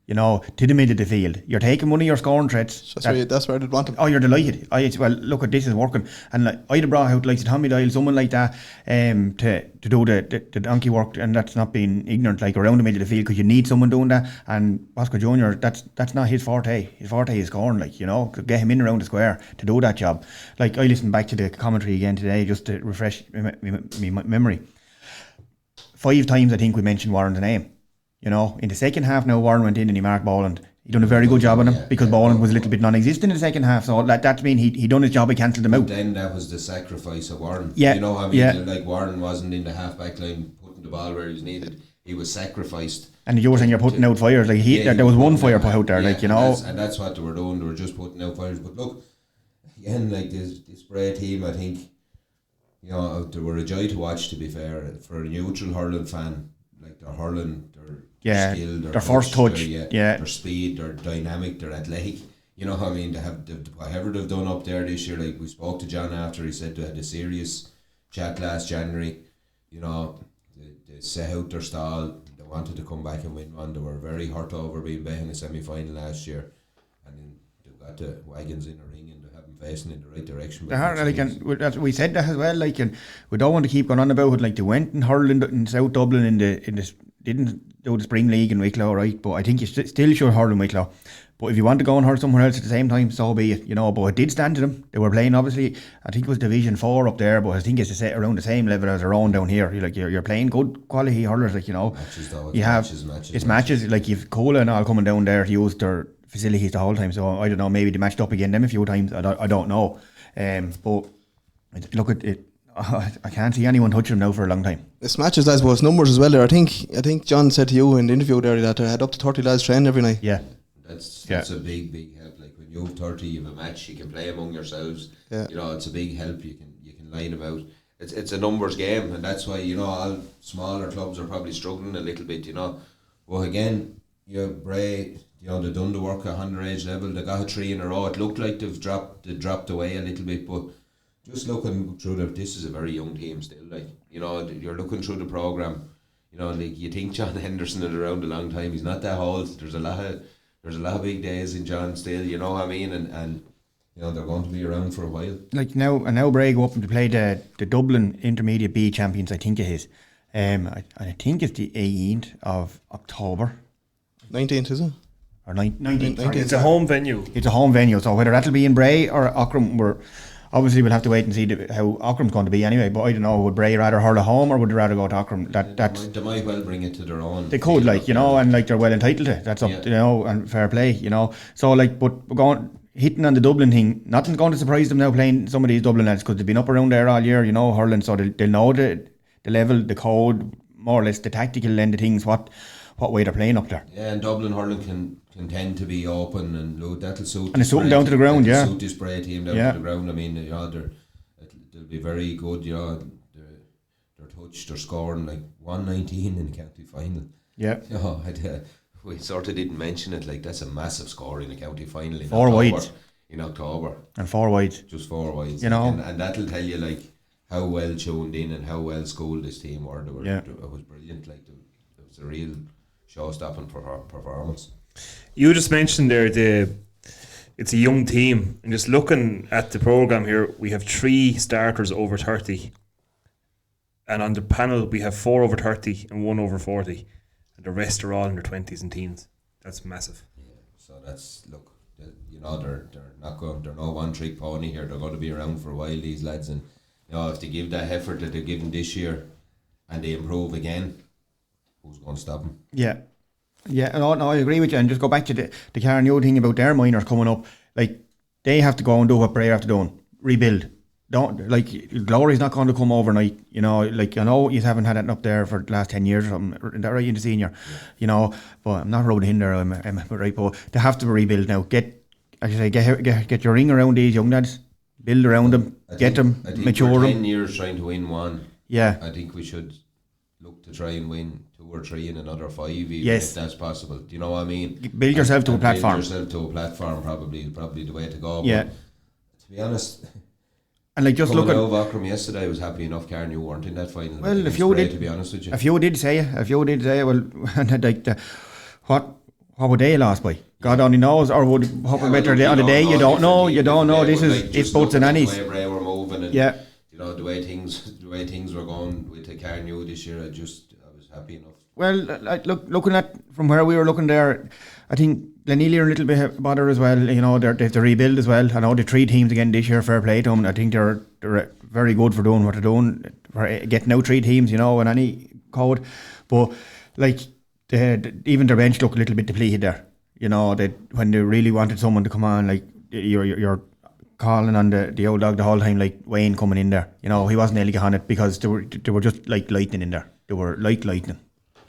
you know, to the middle of the field. You're taking one of your scoring threats. That's where I'd want him. Oh, you're delighted. Well, look at this is working. And like, I'd have brought out like Tommy Doyle, someone like that, to do the donkey work, and that's not being ignorant, like around the middle of the field, because you need someone doing that. And Bosco Junior, that's not his forte. His forte is scoring, like, you know, get him in around the square to do that job. Like, I listened back to the commentary again today just to refresh my memory. 5 times I think we mentioned Warren's name. You know, in the second half now, Warren went in and he marked Boland. He done a very good job on him, because Boland was a little bit non-existent in the second half. So that mean he done his job. He cancelled him out. Then that was the sacrifice of Warren. Yeah, you know what I mean? Like, Warren wasn't in the half back line putting the ball where he was needed. He was sacrificed. And you were saying you're putting out fires. Like there was one fire put out there. Like, you know, and that's what they were doing. They were just putting out fires. But look, again, like this Bray team, I think, you know, they were a joy to watch. To be fair, for a neutral hurling fan, like they're hurling. Their skill, their first touch, their speed, their dynamic, their athletic. You know what I mean? They have whatever they've done up there this year. Like, we spoke to John after, he said they had a serious chat last January. You know, they set out their stall. They wanted to come back and win one. They were very hurt over being back in the semi-final last year, and then they've got the wagons in the ring and they haven't facing in the right direction. They are, like, and we said that as well. Like, and we don't want to keep going on about it. Like, they went and hurled in South Dublin in the didn't do the spring league in Wicklow, right? But I think you still should hurl in Wicklow. But if you want to go and hurl somewhere else at the same time, so be it, you know. But it did stand to them. They were playing, obviously, I think it was Division 4 up there, but I think it's around the same level as their own down here. You're playing good quality hurlers, like, you know. Matches though, it's matches. Like, you've Cola and all coming down there to use their facilities the whole time. So I don't know, maybe they matched up again them a few times. I don't know. But look at it. I can't see anyone touching them now for a long time. It's matches, I suppose, numbers as well there. I think John said to you in the interview there that they had up to 30 lads training every night. Yeah. That's a big help. Like, when you have 30, you have a match, you can play among yourselves. Yeah. You know, it's a big help. You can line them out. It's a numbers game, and that's why, you know, all smaller clubs are probably struggling a little bit, you know. But again, you know, Bray, you know, they've done the work at underage level. They got a 3 in a row. It looked like they dropped away a little bit, but just looking through this is a very young team still. Like, you know, you're looking through the programme, you know, like, you think John Henderson is around a long time. He's not that old. There's a lot of big days in John still, you know what I mean, and you know, they're going to be around for a while. Like, now Bray go up and play the Dublin Intermediate B champions, I think it is. I think it's the 18th of October. 19th, is it? Or 19th. It's a home venue. It's a home venue, so whether that'll be in Bray or Ockram, obviously we'll have to wait and see how Ockram's going to be anyway. But I don't know, would Bray rather hurl at home or would they rather go to Ockram? They might well bring it to their own. They could, like, you know, and like, they're well entitled to it. That's up, you know, and fair play, you know. So, like, but we're going hitting on the Dublin thing. Nothing's going to surprise them now playing some of these Dublin lads, because they've been up around there all year, you know, hurling. So they'll know the level, the code, more or less the tactical end of things, what way they're playing up there. Yeah, and Dublin hurling can tend to be open, and that'll suit. And it's something down to the ground, yeah. Suit this Bray team down to the ground. I mean, you know, they'll be very good. You know, their touch, their scoring, like 119 in the county final. Yeah. You know, we sort of didn't mention it. Like, that's a massive score in the county final. In 4 wides. in October. And 4 wides. Just 4 wides. You know. And that'll tell you, like, how well tuned in and how well schooled this team were. It was brilliant. Like, it was a real show-stopping performance. You just mentioned there it's a young team, and just looking at the programme here, we have 3 starters over 30, and on the panel we have 4 over 30 and 1 over 40, and the rest are all in their 20s and teens. That's massive. Yeah, so that's, look, you know, they're no one-trick pony here. They're going to be around for a while, these lads, and you know, if they give that effort that they've given this year and they improve again, who's going to stop them? Yeah, no, I agree with you. And just go back to the Carnew thing about their minors coming up. Like, they have to go and do what Bray have to do, rebuild. Don't, like, glory's not going to come overnight. You know, like, I know you haven't had it up there for the last 10 years or something. Is that right, in the senior? Yeah. You know, but I'm not rubbing in there. I'm right, but they have to rebuild now. Get your ring around these young lads. Build around them. Get them, mature them. 10 years trying to win one. Yeah. I think we should look to try and win 2 or 3 in another 5, even yes, if that's possible. Do you know what I mean? Build yourself to a platform. Build yourself to a platform, probably the way to go. Yeah. But to be honest, and like, just look at Ockram yesterday, I was happy enough Carnew weren't in that final. Well, if you did, to be honest with you, if you did say, well, like, what would they last by? God only knows, or would hope better on the day. You don't know. This is like, it's boats and annies. The way Bray were moving, and yeah, you know, the way things were going with the Carnew this year, I was happy enough. Well, like, looking at from where we were looking there, I think Glenealy are a little bit bothered as well. You know, they have to rebuild as well. I know the 3 teams again this year. Fair play to them. I think they're very good for doing what they're doing, for getting out 3 teams. You know, in any code, but like even their bench look a little bit depleted there. You know, when they really wanted someone to come on, like you're calling on the old dog the whole time, like Wayne coming in there. You know, he wasn't able to get on it because they were just like lightning in there. They were like lightning.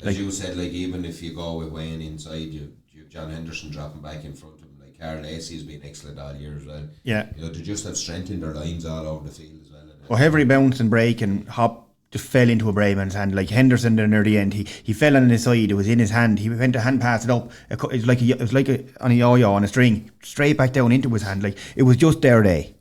As like, you said, like, even if you go with Wayne inside, you have John Henderson dropping back in front of him. Like, Carl Lacey's been excellent all year as well. Yeah. You know, they just have strength in their lines all over the field as well. Well, every bounce and break and hop just fell into a Brayman's hand. Like Henderson there near the end, he fell on his side. It was in his hand. He went to hand pass it up. It was like on a yo-yo on a string, straight back down into his hand. Like, it was just their day.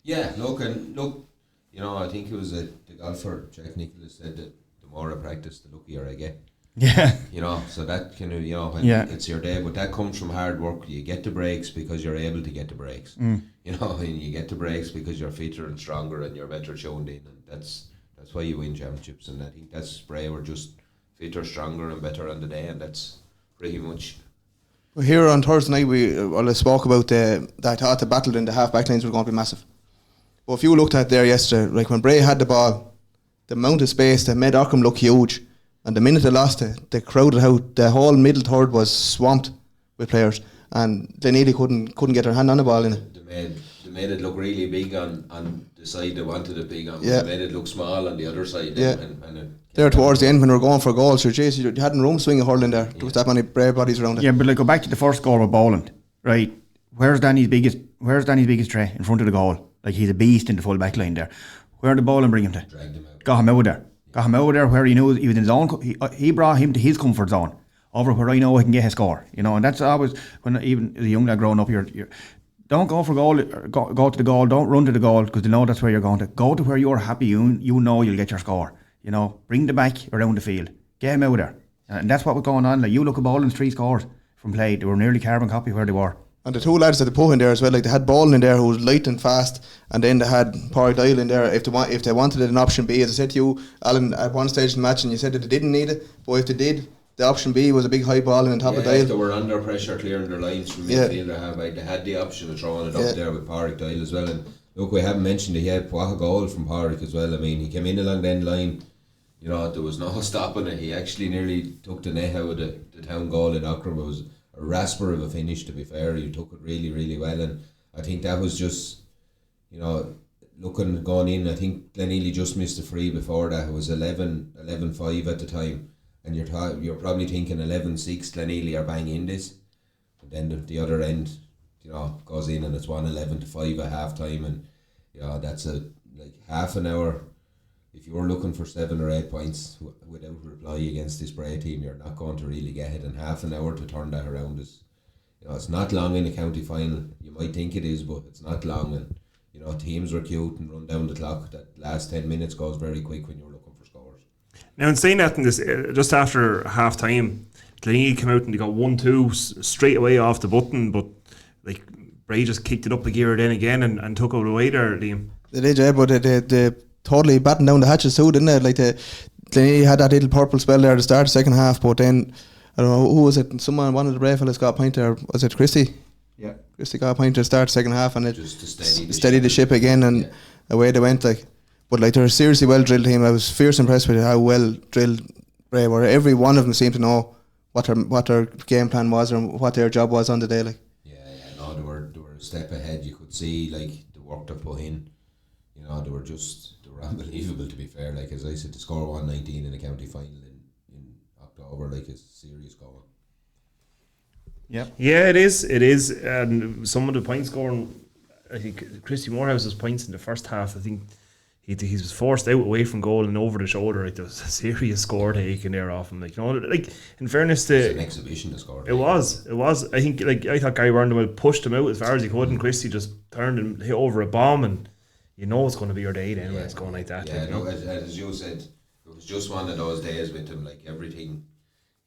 Yeah, look, you know, I think it was the golfer Jack Nicholas said that the more I practice, the luckier I get. Yeah. You know, so that kind of, you know, when it's your day, but that comes from hard work. You get the breaks because you're able to get the breaks. You know, and you get the breaks because you're fitter and stronger and you're better tuned in, and that's why you win championships. And I think that's Bray were just fitter, stronger and better on the day, and that's pretty much. Well, here on Thursday night I spoke about that I thought the battle in the half back lines was going to be massive. But if you looked at there yesterday, like when Bray had the ball, the amount of space that made Ockram look huge. And the minute they lost it, they crowded out. The whole middle third was swamped with players, and Glenealy couldn't get their hand on the ball in it. They made it look really big on the side they wanted it big on, but they made it look small on the other side. Yeah. And there towards the end when we were going for goals, you hadn't room to swing a hurling there. There was that many brave bodies around it. Yeah, but like, go back to the first goal with Boland, right? Where's Danny's biggest tray in front of the goal? Like, he's a beast in the full back line there. Where did Boland bring him to? Dragged him out. Got him out there. Got him out there where he knew he was in his own. He brought him to his comfort zone, over where I know I can get a score. You know, and that's always, when even as a young lad growing up, you're don't go for goal. Go to the goal. Don't run to the goal because they know that's where you're going to. Go to where you're happy. You know you'll get your score. You know, bring the back around the field. Get him out there, and that's what was going on. Like, you look at Boland's 3 scores from play. They were nearly carbon copy where they were. And the 2 lads that they put in there as well, like they had Boland in there who was light and fast, and then they had Pádraig Doyle in there if they wanted it an option B. As I said to you, Alan, at one stage in the match, and you said that they didn't need it, but if they did, the option B was a big high ball on top of Doyle. If they were under pressure clearing their lines from midfield, they had the option of throwing it up there with Pádraig Doyle as well. And look, we haven't mentioned he had what a goal from Pádraig as well. I mean, he came in along the end line. You know, there was no stopping it. He actually nearly took the net out of the town goal in Ockram. It was a rasper of a finish, to be fair. He took it really, really well, and I think that was just, you know, going in, I think Glenealy just missed a free before that. It was 11-5 at the time, and you're probably thinking 11-6 Glenealy are banging this, but then the other end, you know, goes in and it's 11-5 at half time, and you know, that's like half an hour. If you're looking for 7 or 8 points without reply against this Bray team, you're not going to really get it. And half an hour to turn that around You know, it's not long in a county final. You might think it is, but it's not long. And you know, teams are cute and run down the clock. That last 10 minutes goes very quick when you're looking for scores. Now, in saying that, in this, just after half time, Glenealy came out and they got 1-2 straight away off the button, but like Bray just kicked it up a gear then again and took it away there, Liam. They did, yeah, but they totally battened down the hatches too, didn't they? Like Glenealy had that little purple spell there at the start of the second half, but then I don't know who was it. One of the Bray fellas got a point there. Was it Christie? Yeah, Christie got a point to start second half, and it Just to steadied the ship again, and away they went. Like, but like they're a seriously well drilled team. I was fierce impressed with how well drilled Bray were. Every one of them seemed to know what their game plan was and what their job was on the day. Like, no, they were a step ahead. You could see like the work they put in. You know, they were unbelievable, to be fair. Like, as I said, to score 119 in a county final in October, like, is serious going. Yeah, it is. And some of the point scoring, I think Christy Morehouse's points in the first half, I think he was forced out away from goal and over the shoulder. Like, there was a serious score taken there off him. Like, you know, like, in fairness to, it's an exhibition to score. It was. I think, like, I thought Gary Burnham pushed him out as far as he could, and Christy just turned and hit over a bomb, and you know it's going to be your day then when it's going like that. Yeah, like, no, as you said, it was just one of those days with him. Like, everything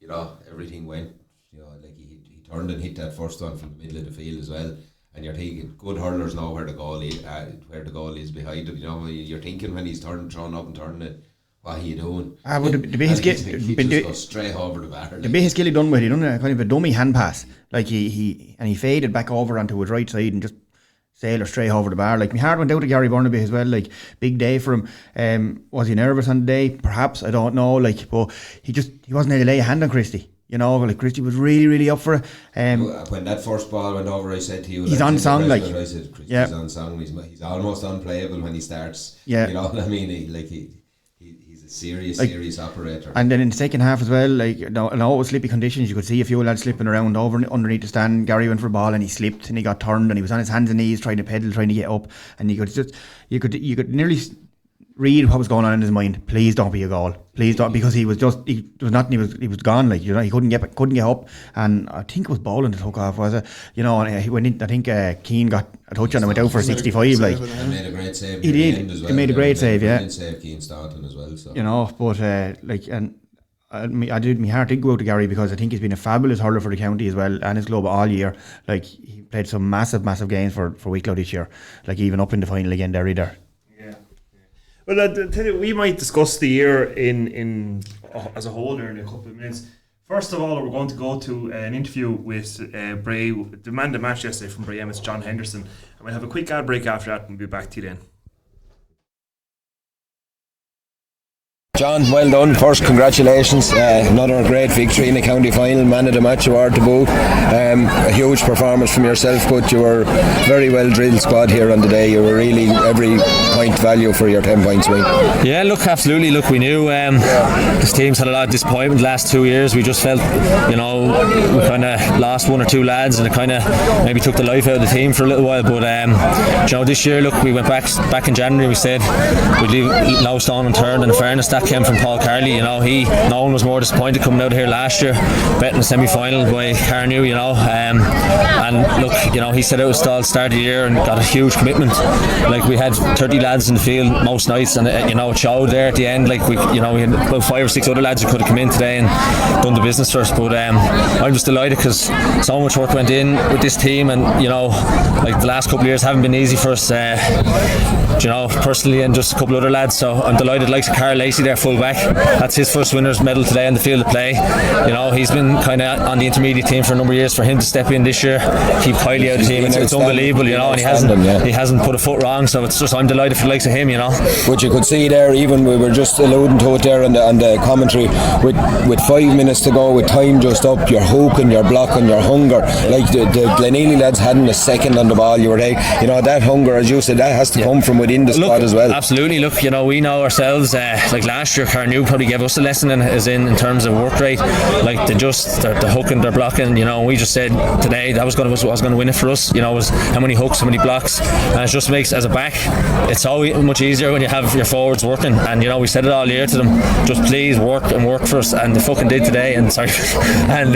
went. You know, like he turned and hit that first one from the middle of the field as well. And you're thinking, good hurlers know where the goal is behind him. You know, you're thinking when he's thrown up and turning it, what are you doing? The bit his just goes straight over the bar. The bit his skill he done with, he done a kind of a dummy hand pass. Like he faded back over onto his right side and just sailed straight over the bar. Like, my heart went out to Gary Burnaby as well. Like, big day for him. Was he nervous on the day? Perhaps, I don't know. Like, but he wasn't able to lay a hand on Christie. You know, like, Christie was really, really up for it. When that first ball went over, I said to you, he's on song. Like, I said, Christie's on song. He's almost unplayable when he starts. Yeah, you know what I mean. He's a serious operator. And then in the second half as well, like, in all slippy conditions, you could see a few lads slipping around underneath the stand. Gary went for a ball and he slipped and he got turned and he was on his hands and knees trying to pedal, trying to get up, and you could nearly read what was going on in his mind. Please don't be a goal. Please don't, because he was gone. Like, you know, he couldn't get up, and I think it was Boland that took off, was it? You know, and he went in, I think Keane got a touch on him, went out for 65. Like, and made a great save. He did. He made a great save. Yeah. Save Keane Staunton as well. So, you know, but like, and my heart did go out to Gary, because I think he's been a fabulous hurler for the county as well and his club all year. Like, he played some massive games for Wicklow this year. Like, even up in the final again there either. Well, I tell you, we might discuss the year in as a whole there in a couple of minutes. First of all, we're going to go to an interview with Bray, the man of the match yesterday from Bray Emmets, John Henderson, and we'll have a quick ad break after that and we'll be back to you then. John, well done. First, congratulations. Another great victory in the county final, man of the match award to boot. A huge performance from yourself, but you were very well drilled squad here on the day. You were really every point value for your 10 points win. Yeah, look, absolutely. Look, we knew this team's had a lot of disappointment the last 2 years. We just felt, you know, we kind of lost one or two lads and it kind of maybe took the life out of the team for a little while. But you know, this year, look, we went back in January. We said we'd leave no stone unturned, and in fairness, that came from Paul Carley. You know, no one was more disappointed coming out here last year, betting the semi-final by Carnew. You know, and look, you know, he set out a stall start of the year and got a huge commitment. Like, we had 30 lads in the field most nights, and you know, it showed there at the end. Like, we had about 5 or 6 other lads who could have come in today and done the business for us. But I'm just delighted because so much work went in with this team, and you know, like, the last couple of years haven't been easy for us. You know, personally, and just a couple other lads. So I'm delighted. Like Carl Lacey there, full back. That's his first winners medal today on the field of play. You know, he's been kind of on the intermediate team for a number of years. For him to step in this year, keep highly out of the team, it's unbelievable. You know, and he hasn't put a foot wrong. So it's just, I'm delighted for the likes of him. You know, but you could see there, even we were just alluding to it there on the commentary, with 5 minutes to go, with time just up, you're hooking, you're blocking, you're hunger. Like the Glenealy lads hadn't a second on the ball. You were like, you know, that hunger, as you said, that has to come from within the squad as well. Absolutely. Look, you know, we know ourselves. Like last last year Carnew probably gave us a lesson in terms of work rate. Like the hooking, they're blocking. You know, we just said today that was going to win it for us. You know, was how many hooks, how many blocks, and it just makes as a back, it's so much easier when you have your forwards working. And you know, we said it all year to them, just please work for us, and they fucking did today. And sorry, and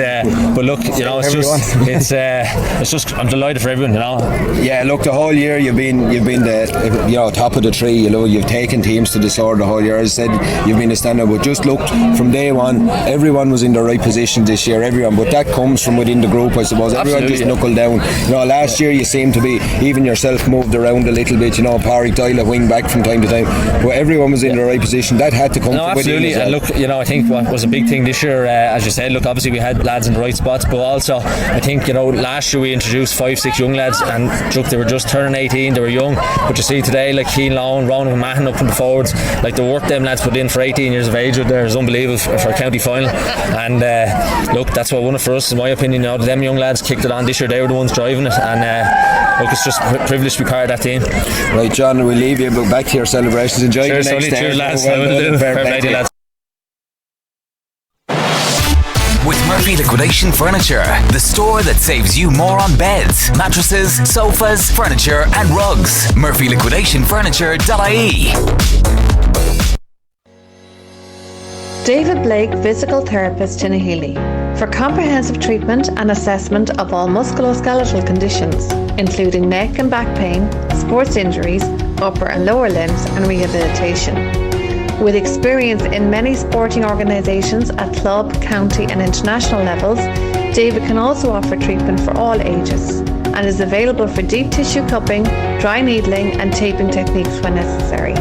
but look, you know, it's just I'm delighted for everyone. You know. Yeah, look, the whole year you've been the top of the tree. You know, you've taken teams to the sword the whole year. As I said, you've been a standout. But just look, from day one, everyone was in the right position this year. Everyone, but that comes from within the group, I suppose. Everyone just knuckled down. You know, last year you seemed to be, even yourself moved around a little bit. You know, Pádraig Doyle at wing back from time to time. But everyone was in the right position. That had to come from within. Absolutely. And look, you know, I think what was a big thing this year, as you said, look, obviously we had lads in the right spots, but also I think, you know, last year we introduced 5-6 young lads, and look, they were just turning 18, they were young. But you see today, like Keane Lown, Ronan Mahon up from the forwards, like the work them lads put in for 18 years of age there is unbelievable for a county final. And look, that's what won it for us, in my opinion. You know, them young lads kicked it on this year, they were the ones driving it, and look, it's just a privilege to be part of that team. Right, John, we'll leave you, but back to your celebrations. Enjoy the next day. Cheers, lads. Fair play to you, lads. With Murphy Liquidation Furniture, the store that saves you more on beds, mattresses, sofas, furniture and rugs. murphyliquidationfurniture.ie. David Blake Physical Therapist in Healy for comprehensive treatment and assessment of all musculoskeletal conditions, including neck and back pain, sports injuries, upper and lower limbs and rehabilitation. With experience in many sporting organisations at club, county and international levels, David can also offer treatment for all ages and is available for deep tissue cupping, dry needling and taping techniques when necessary.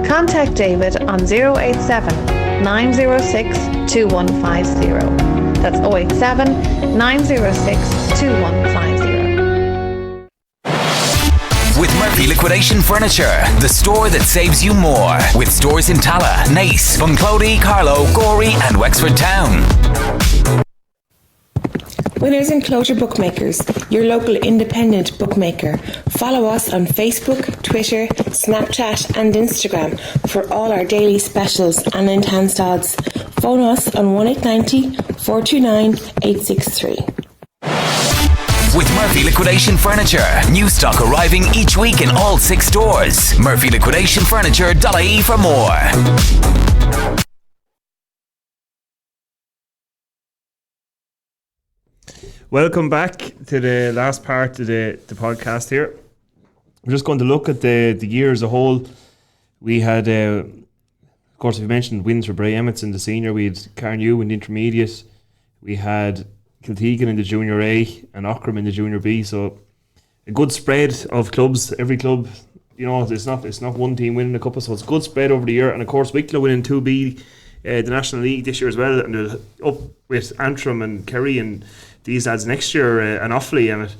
Contact David on 087 906 2150. That's 087 906 2150. With Murphy Liquidation Furniture, the store that saves you more. With stores in Tala, Naas, Bunclody, Carlow, Gorey and Wexford Town. Winners Enclosure Bookmakers, your local independent bookmaker. Follow us on Facebook, Twitter, Snapchat and Instagram for all our daily specials and enhanced odds. Phone us on 1890 429 863. With Murphy Liquidation Furniture, new stock arriving each week in all 6 stores. murphyliquidationfurniture.ie for more. Welcome back to the last part of the podcast here. We're just going to look at the year as a whole. We had, of course, we mentioned wins for Bray Emmets in the senior. We had Carnew in the intermediate. We had Kiltegan in the Junior A and Ockram in the Junior B. So a good spread of clubs. Every club, you know, it's not one team winning a couple, so it's a good spread over the year. And of course, Wicklow winning 2B, the National League this year as well, and they're up with Antrim and Kerry and these lads next year, and Offaly, Emmet.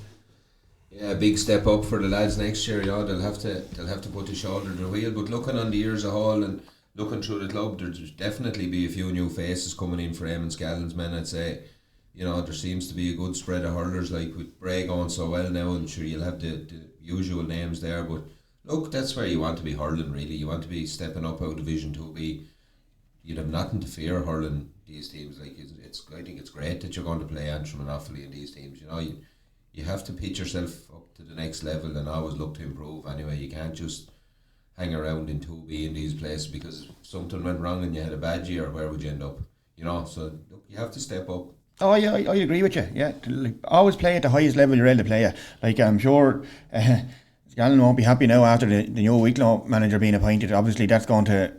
Yeah, big step up for the lads next year. Yeah, they'll have to put the shoulder to the wheel. But looking on the year as a whole and looking through the club, there's definitely be a few new faces coming in for Eamon Scallon's men, I'd say. You know, there seems to be a good spread of hurlers, like with Bray going so well now, and sure you'll have the usual names there. But look, that's where you want to be hurling, really. You want to be stepping up out of Division 2B. You'd have nothing to fear hurling these teams. Like I think it's great that you're going to play Antrim and Offaly in these teams. You know, you have to pitch yourself up to the next level and always look to improve. Anyway, you can't just hang around in 2B in these places, because if something went wrong and you had a bad year, where would you end up? You know, so look, you have to step up. Oh, yeah, I agree with you. Yeah, always play at the highest level you're able to play at. Like, I'm sure Scallon won't be happy now after the new Wicklow manager being appointed. Obviously, that's going to,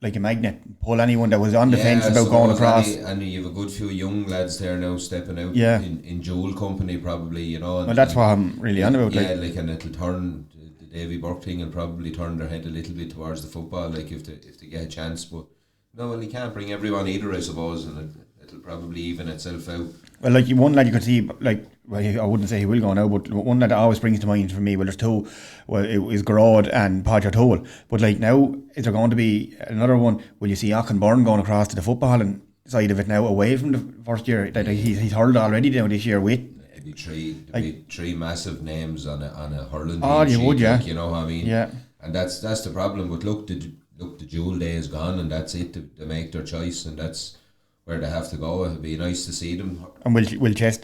like a magnet, pull anyone that was on the fence about going across. And you have a good few young lads there now stepping out in Joel company, probably, you know. Well, that's what I'm really on about. Yeah, like, and it'll turn the Davy Burke thing and probably turn their head a little bit towards the football, like if they get a chance. But no, well, you can't bring everyone either, I suppose, and it'll probably even itself out. Well, like one lad you could see, like, well, I wouldn't say he will go now, but one lad that always springs to mind for me, well, there's two, well, it is Garrod and Pádraig Doyle. But like now, is there going to be another one? Will you see Auchenburn going across to the footballing side of it now, away from the first year that he's hurled already now this year with? It'd be three massive names on a hurling. Oh, you would, yeah. You know what I mean? Yeah. And that's the problem. But look, the look, the dual day is gone, and that's it. They make their choice, and that's where they have to go. It'd be nice to see them. And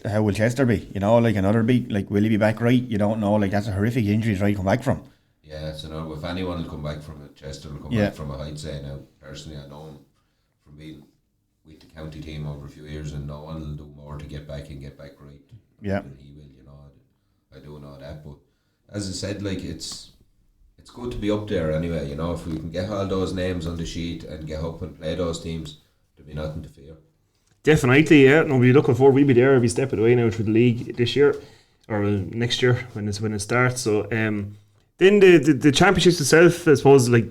how will Chester be? You know, like another beat, like will he be back right? You don't know. Like that's a horrific injury to try to come back from. Yeah, so now if anyone will come back from it, Chester will come back from it. I'd say now, personally, I know him from being with the county team over a few years, and no one will do more to get back right. Yeah, he will. You know, I do know that. But as I said, like it's good to be up there anyway. You know, if we can get all those names on the sheet and get up and play those teams, there'll be nothing to fear. Definitely, yeah. No, we're looking forward. We'll be there every step of the way now through the league this year or next year when it starts. So then the championships itself, I suppose, like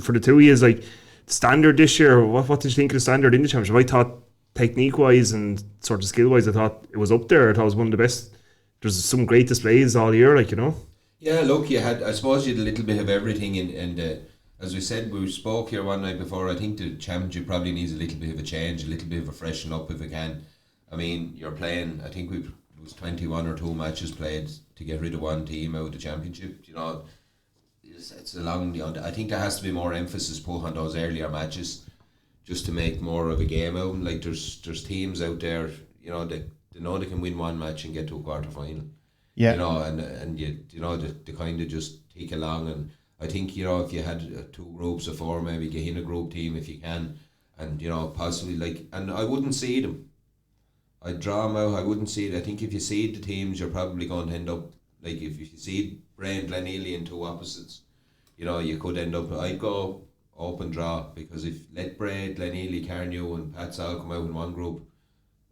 for the 2 years, like the standard this year. What did you think of the standard in the championship? I thought technique wise and sort of skill wise, I thought it was up there. I thought it was one of the best. There's some great displays all year, like, you know. Yeah, look, I suppose you had a little bit of everything and as we said, we spoke here one night before, I think the championship probably needs a little bit of a change, a little bit of a freshen up if it can. I mean, you're playing, I think it was 21 or 2 matches played to get rid of one team out of the championship. You know, it's a long, I think there has to be more emphasis put on those earlier matches just to make more of a game out. Like there's teams out there, you know, they know they can win one match and get to a quarter final. Yeah. You know, and you know, they kind of just tick along. And I think, you know, if you had 2 groups of 4, maybe get in a group team if you can, and, you know, possibly like, and I wouldn't seed them. I'd draw them out. I wouldn't seed. I think if you seed the teams, you're probably going to end up, like, if you seed Bray and Glenealy in 2 opposites, you know, you could end up, I'd go open draw, because if let Bray, Glenealy, Carnew and Pats all come out in one group,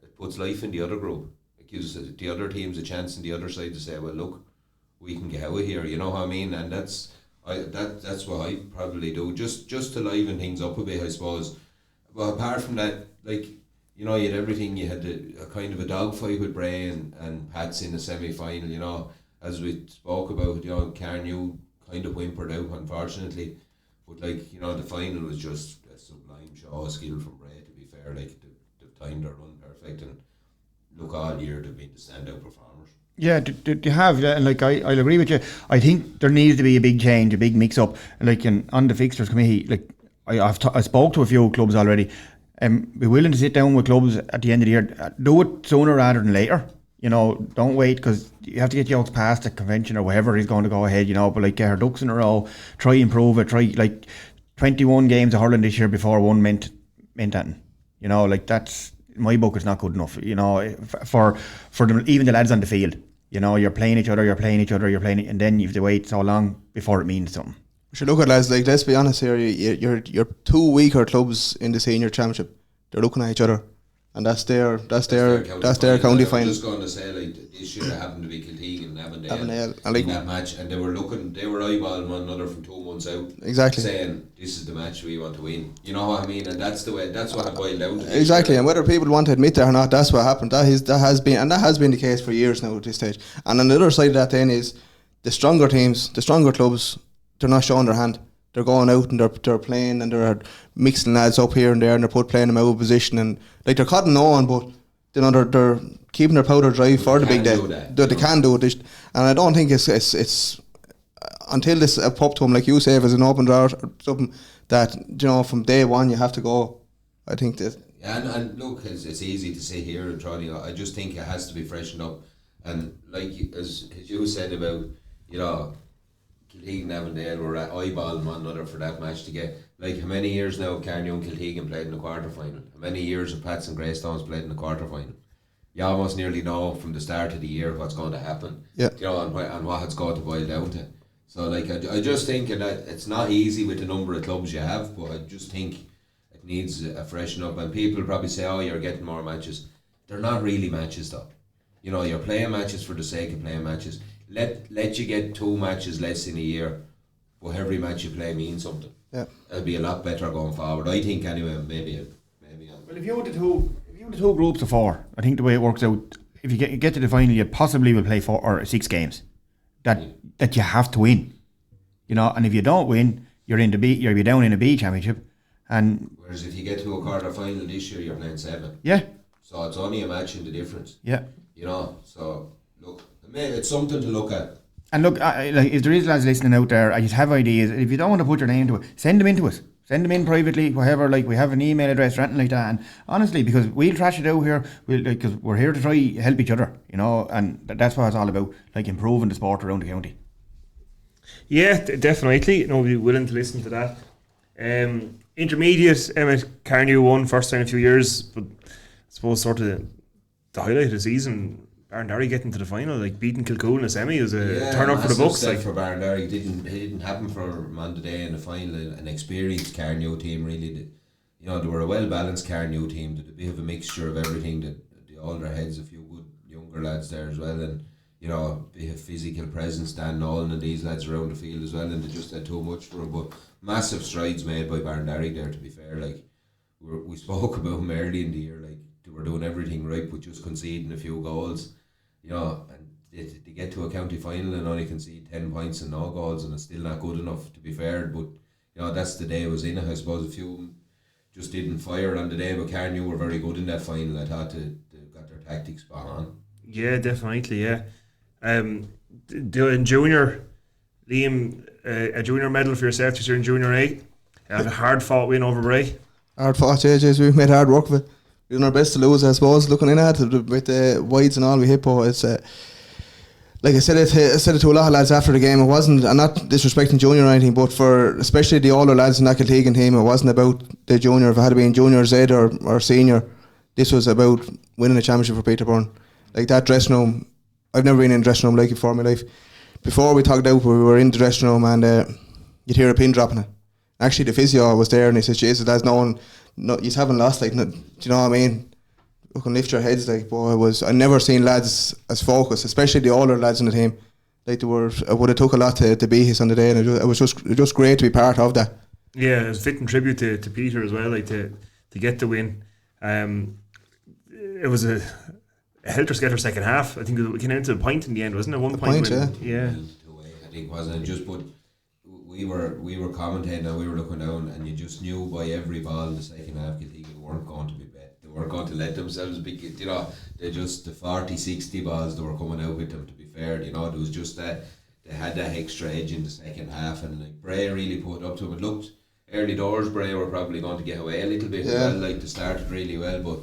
it puts life in the other group. Gives the other teams a chance on the other side to say, well, look, we can get out of here, you know what I mean? And that's what I probably do, just to liven things up a bit, I suppose. But apart from that, like, you know, you had everything. You had a kind of a dogfight with Bray and Pats in the semi-final, you know, as we spoke about. You know, Carnew kind of whimpered out, unfortunately, but, like, you know, the final was just a sublime show of skill from Bray, to be fair. Like, they've timed their run perfect, and look, all year they've been the standout performers. Yeah, they have, and like I'll agree with you. I think there needs to be a big change, a big mix-up. Like on the fixtures committee, like I spoke to a few clubs already. Be willing to sit down with clubs at the end of the year. Do it sooner rather than later. You know, don't wait, because you have to get Yokes past the convention or whatever is going to go ahead. You know, but like get her ducks in a row. Try improve it. Try, like 21 games of hurling this year before one meant that. You know, like that's. My book is not good enough, you know, for even the lads on the field. You know, you're playing each other, and then you have to wait so long before it means something. We should look at, lads, like, let's be honest here, you're 2 weaker clubs in the senior championship. They're looking at each other, and that's their county final. I'm just going to say, like, this year it happened to be Kiltegan and Avondale in that match, and they were eyeballing one another from 2 months out, exactly, saying this is the match we want to win. You know what I mean? And that's what it boiled down to. Exactly, and whether people want to admit that or not, that's what happened. That has been the case for years now at this stage. And on the other side of that then is the stronger teams, the stronger clubs, they're not showing their hand. They're going out and they're playing, and they're mixing lads up here and there, and they're playing them out of position, and like they're cutting on, but you know they're keeping their powder dry for the big day. They can do it, and I don't think it's until this up to them, like you say, if it's an open draw or something, that, you know, from day one you have to go. I think that. Yeah, and look, it's easy to sit here and try. I just think it has to be freshened up, and like as you said about, you know, Kiltegan and Avondale were eyeballing one another for that match to get. Like, how many years now have Carnew and Kiltegan played in the quarter final? How many years have Pats and Greystones played in the quarter final? You almost nearly know from the start of the year what's going to happen. Yeah. You know, and what it's going to boil down to. So, like, I just think that it's not easy with the number of clubs you have, but I just think it needs a freshen up. And people probably say, oh, you're getting more matches. They're not really matches, though. You know, you're playing matches for the sake of playing matches. Let you get 2 matches less in a year, but every match you play means something. Yeah, it'll be a lot better going forward, I think. Anyway, maybe. Well, if you want the two groups of 4, I think the way it works out, if you get to the final, you possibly will play 4 or 6 games that you have to win. You know, and if you don't win, you'll be down in a B championship. And whereas if you get to a quarter final this year, you're playing 7. Yeah. So it's only a match in the difference. Yeah. You know, so look, it's something to look at. And look, like if there is lads listening out there, I just have ideas. If you don't want to put your name to it, send them in to us. Send them in privately, whatever. Like we have an email address or anything like that. And honestly, because we'll trash it out here, because we're here to try help each other, and that's what it's all about, like improving the sport around the county. Yeah, definitely. Nobody willing to listen to that. Intermediate, Emmet, Carnew won first time in a few years, but I suppose sort of the highlight of the season, Barnderry getting to the final, like beating Kiltegan in a semi, was a turn up for the books. Like for Barnderry, it didn't happen for Monday in the final. An experienced Carnew team, really. They were a well balanced Carnew team. They had a bit of a mixture of everything. The older heads, a few good younger lads there as well, and a bit of physical presence. Dan Nolan and these lads around the field as well, and they just had too much for them. But massive strides made by Barnderry there. To be fair, like we spoke about them early in the year, like they were doing everything right, but just conceding a few goals. And they get to a county final and only concede 10 points and no goals, and it's still not good enough, to be fair. But that's the day it was in it. I suppose a few just didn't fire on the day, but Carnew were very good in that final. I thought they got their tactics spot on. Yeah, definitely. Yeah. In junior, Liam, a junior medal for yourself this year in Junior A. A hard fought win over Bray. Hard fought, yeah. We made hard work of it. We done our best to lose, I suppose. Looking in at it with the wides and all we hit, but it's like I said it to a lot of lads after the game. It wasn't, I'm not disrespecting junior or anything, but for especially the older lads in that Kiltegan team, it wasn't about the junior. If it had been junior Z or senior, this was about winning a championship for Peterborough. Like that dressing room, I've never been in a dressing room like it before in my life. Before we talked out, we were in the dressing room and you'd hear a pin dropping it. Actually, the physio was there and he says, "Jesus, that's you haven't lost, like, do you know what I mean? You can lift your heads, like, boy, I never seen lads as focused, especially the older lads in the team. Like, it would have took a lot to beat us on the day, and it was just great to be part of that. Yeah, it was a fitting tribute to Peter as well, like to get the win. It was a helter-skelter second half. I think it came into a point in the end, wasn't it? 1 point win. Yeah. I think, wasn't it? But we were commentating and we were looking down, and you just knew by every ball in the second half Kiltegan weren't going to be bet. They weren't going to let themselves be, they just, the 40-60 balls they were coming out with them, to be fair. There was just that they had that extra edge in the second half, and like Bray really put up to them. It looked early doors Bray were probably going to get away a little bit. Yeah. Well, like they started really well, but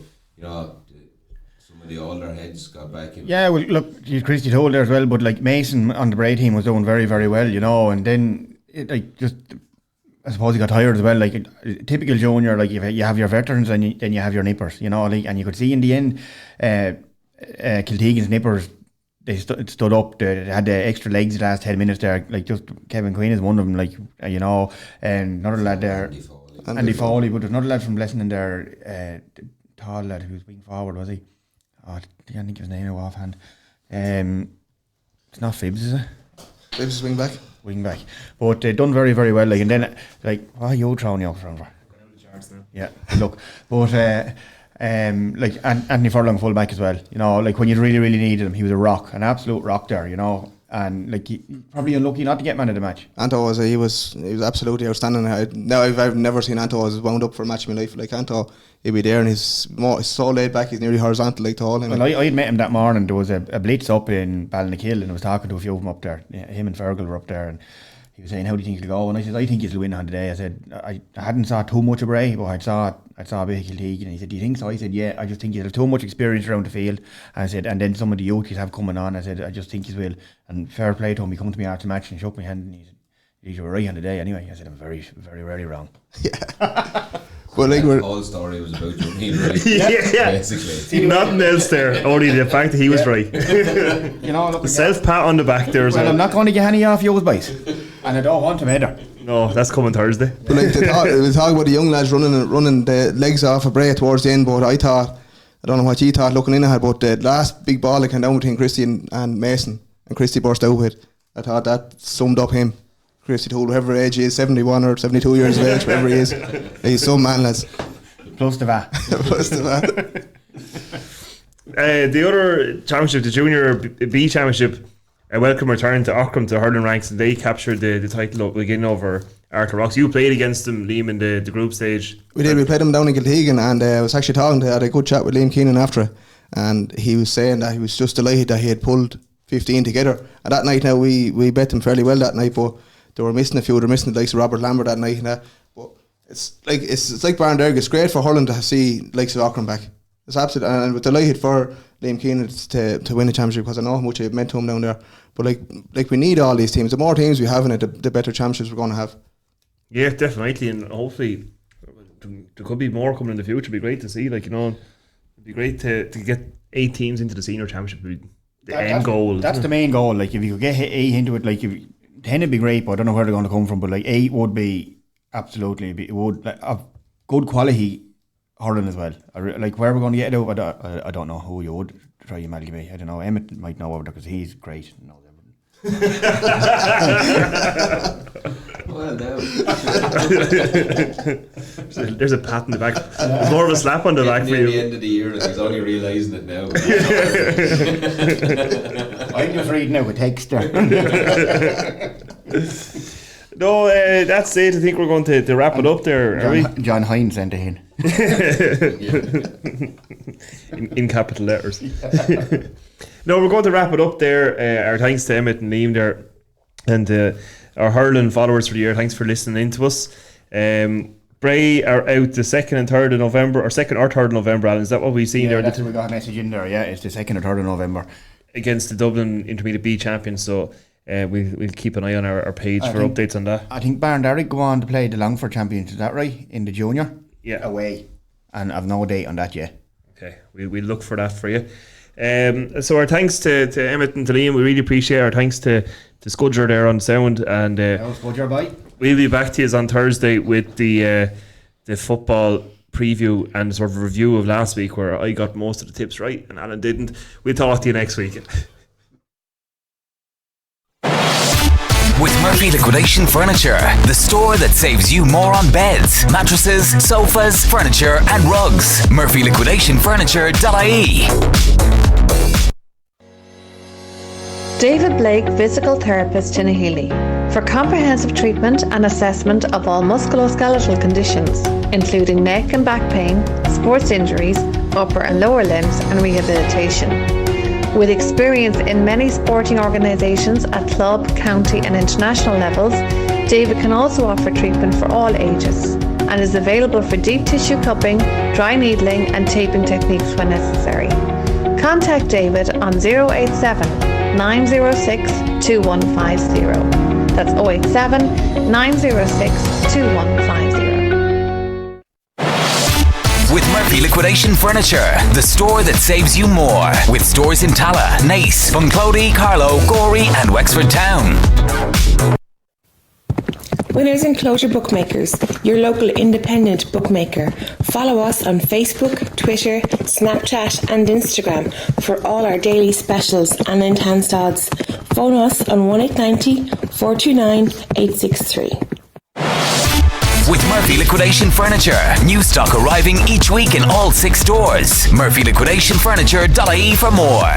some of the older heads got back in. Yeah, well, look, Christy told there as well, but like Mason on the Bray team was doing very, very well, and then I suppose he got tired as well. Like a typical junior, like you have your veterans and then you have your nippers, and you could see in the end, Kiltegan's nippers, they stood up. They had the extra legs the last 10 minutes there. Like just Kevin Quinn is one of them. Like and another lad there, Andy Foley. But there's another lad from Blessing in there, the tall lad who was wing forward, was he? Oh, I can't think of his name now offhand. It's not Phibbs, is it? Phibbs is wing back. But they done very, very well. Like, and then what are you throwing out for? Yeah, look, but like Anthony Furlong full back as well. Like when you really, really needed him, he was a rock, an absolute rock there. And like he probably unlucky not to get man of the match. Anto he was absolutely outstanding. I've never seen Anto as wound up for a match in my life. Like Anto, he'd be there and he's so laid back. He's nearly horizontal, like tall. Well, I had met him that morning. There was a blitz up in Ballinackill, and I was talking to a few of them up there. Him and Fergal were up there, and he was saying, "How do you think he'll go?" And I said, "I think he'll win on today." I said, "I hadn't saw too much of Bray, but I saw a bit of Kiltegan." And he said, "Do you think so?" I said, "Yeah, I just think he'll have too much experience around the field." And I said, "And then some of the youth he'll have coming on." I said, "I just think he will." And fair play to him. He come to me after the match and shook my hand, and he said, "You were right on the day." Anyway, I said, "I'm very, very rarely wrong." Yeah. Well, like the whole story was about you being right. yeah. Basically. Nothing else there. Only the fact that he was right. Look, self pat on the back there as well. I'm not going to get any off yours, boys, and I don't want him either. No, that's coming Thursday. But like we talk about the young lads running the legs off of Bray towards the end. But I don't know what you thought looking in at, but the last big ball that came down between Christy and Mason, and Christy burst out with, I thought that summed up him. Christy told whatever age he is, 71 or 72 years of age, whatever he is. He's some man, lads. Plus the VAT. The other championship, the Junior B Championship, a welcome return to Ockram to hurling ranks, and they captured the title again over Arthur Rocks. You played against them, Liam, in the group stage. We did. We played them down in Kiltegan, and I was actually I had a good chat with Liam Keenan after it, and he was saying that he was just delighted that he had pulled 15 together. And that night now we bet them fairly well that night, but they were missing a few. They were missing the likes of Robert Lambert that night and that. But it's like Barnderg. It's great for hurling to see the likes of Auckland back. It's absolute, and we're delighted for Liam Kavanagh to win the championship because I know how much it meant to him down there. But like we need all these teams. The more teams we have in it, the better championships we're going to have. Yeah, definitely, and hopefully there could be more coming in the future. It'd be great to see, it'd be great to get 8 teams into the senior championship. The end goal. That's the main goal. Like if you could get 8 into it, 10 would be great, but I don't know where they're going to come from. But 8 would be absolutely. It would have good quality hurling as well. Like where we're going to get it out, I don't know who you would try to amalgamate. I don't know. Emmet might know over there because he's great. Knows everything. Well, no. There's a pat in the back. There's more of a slap on the back for you. The end of the year, and he's only realising it now. I'm just reading out a text there. No, that's it. I think we're going to wrap it up there, are we? John Hines sent it in. in capital letters. No, we're going to wrap it up there. Our thanks to Emmet and Liam there, and our hurling followers for the year. Thanks for listening in to us. Bray are out the 2nd and 3rd of November, or 2nd or 3rd of November, Alan. Is that what we've seen there? That's what we got a message in there. Yeah, it's the 2nd or 3rd of November against the Dublin Intermediate B champions. So we'll keep an eye on our page for updates on that. I think Barnderrick go on to play the Longford champions. Is that right? In the junior? Yeah. Away. And I've no date on that yet. Okay, we'll look for that for you. So our thanks to Emmet and to Liam. We really appreciate our thanks to Scudger there on sound, and Scudger, bye. We'll be back to you on Thursday with the football preview and sort of review of last week, where I got most of the tips right and Alan didn't. We'll talk to you next week. With Murphy Liquidation Furniture, the store that saves you more on beds, mattresses, sofas, furniture and rugs. murphyliquidationfurniture.ie. David Blake, physical therapist in Healy, for comprehensive treatment and assessment of all musculoskeletal conditions, including neck and back pain, sports injuries, upper and lower limbs, and rehabilitation. With experience in many sporting organisations at club, county and international levels, David can also offer treatment for all ages and is available for deep tissue cupping, dry needling and taping techniques when necessary. Contact David on 087 906 2150. That's 087 906 2150. With Murphy Liquidation Furniture, the store that saves you more. With stores in Tala, Nace, Bunclody, Carlow, Gorey and Wexford Town. Winners Enclosure Bookmakers, your local independent bookmaker. Follow us on Facebook, Twitter, Snapchat and Instagram for all our daily specials and enhanced odds. Phone us on 1890 429 863. With Murphy Liquidation Furniture, new stock arriving each week in all 6 stores. murphyliquidationfurniture.ie for more.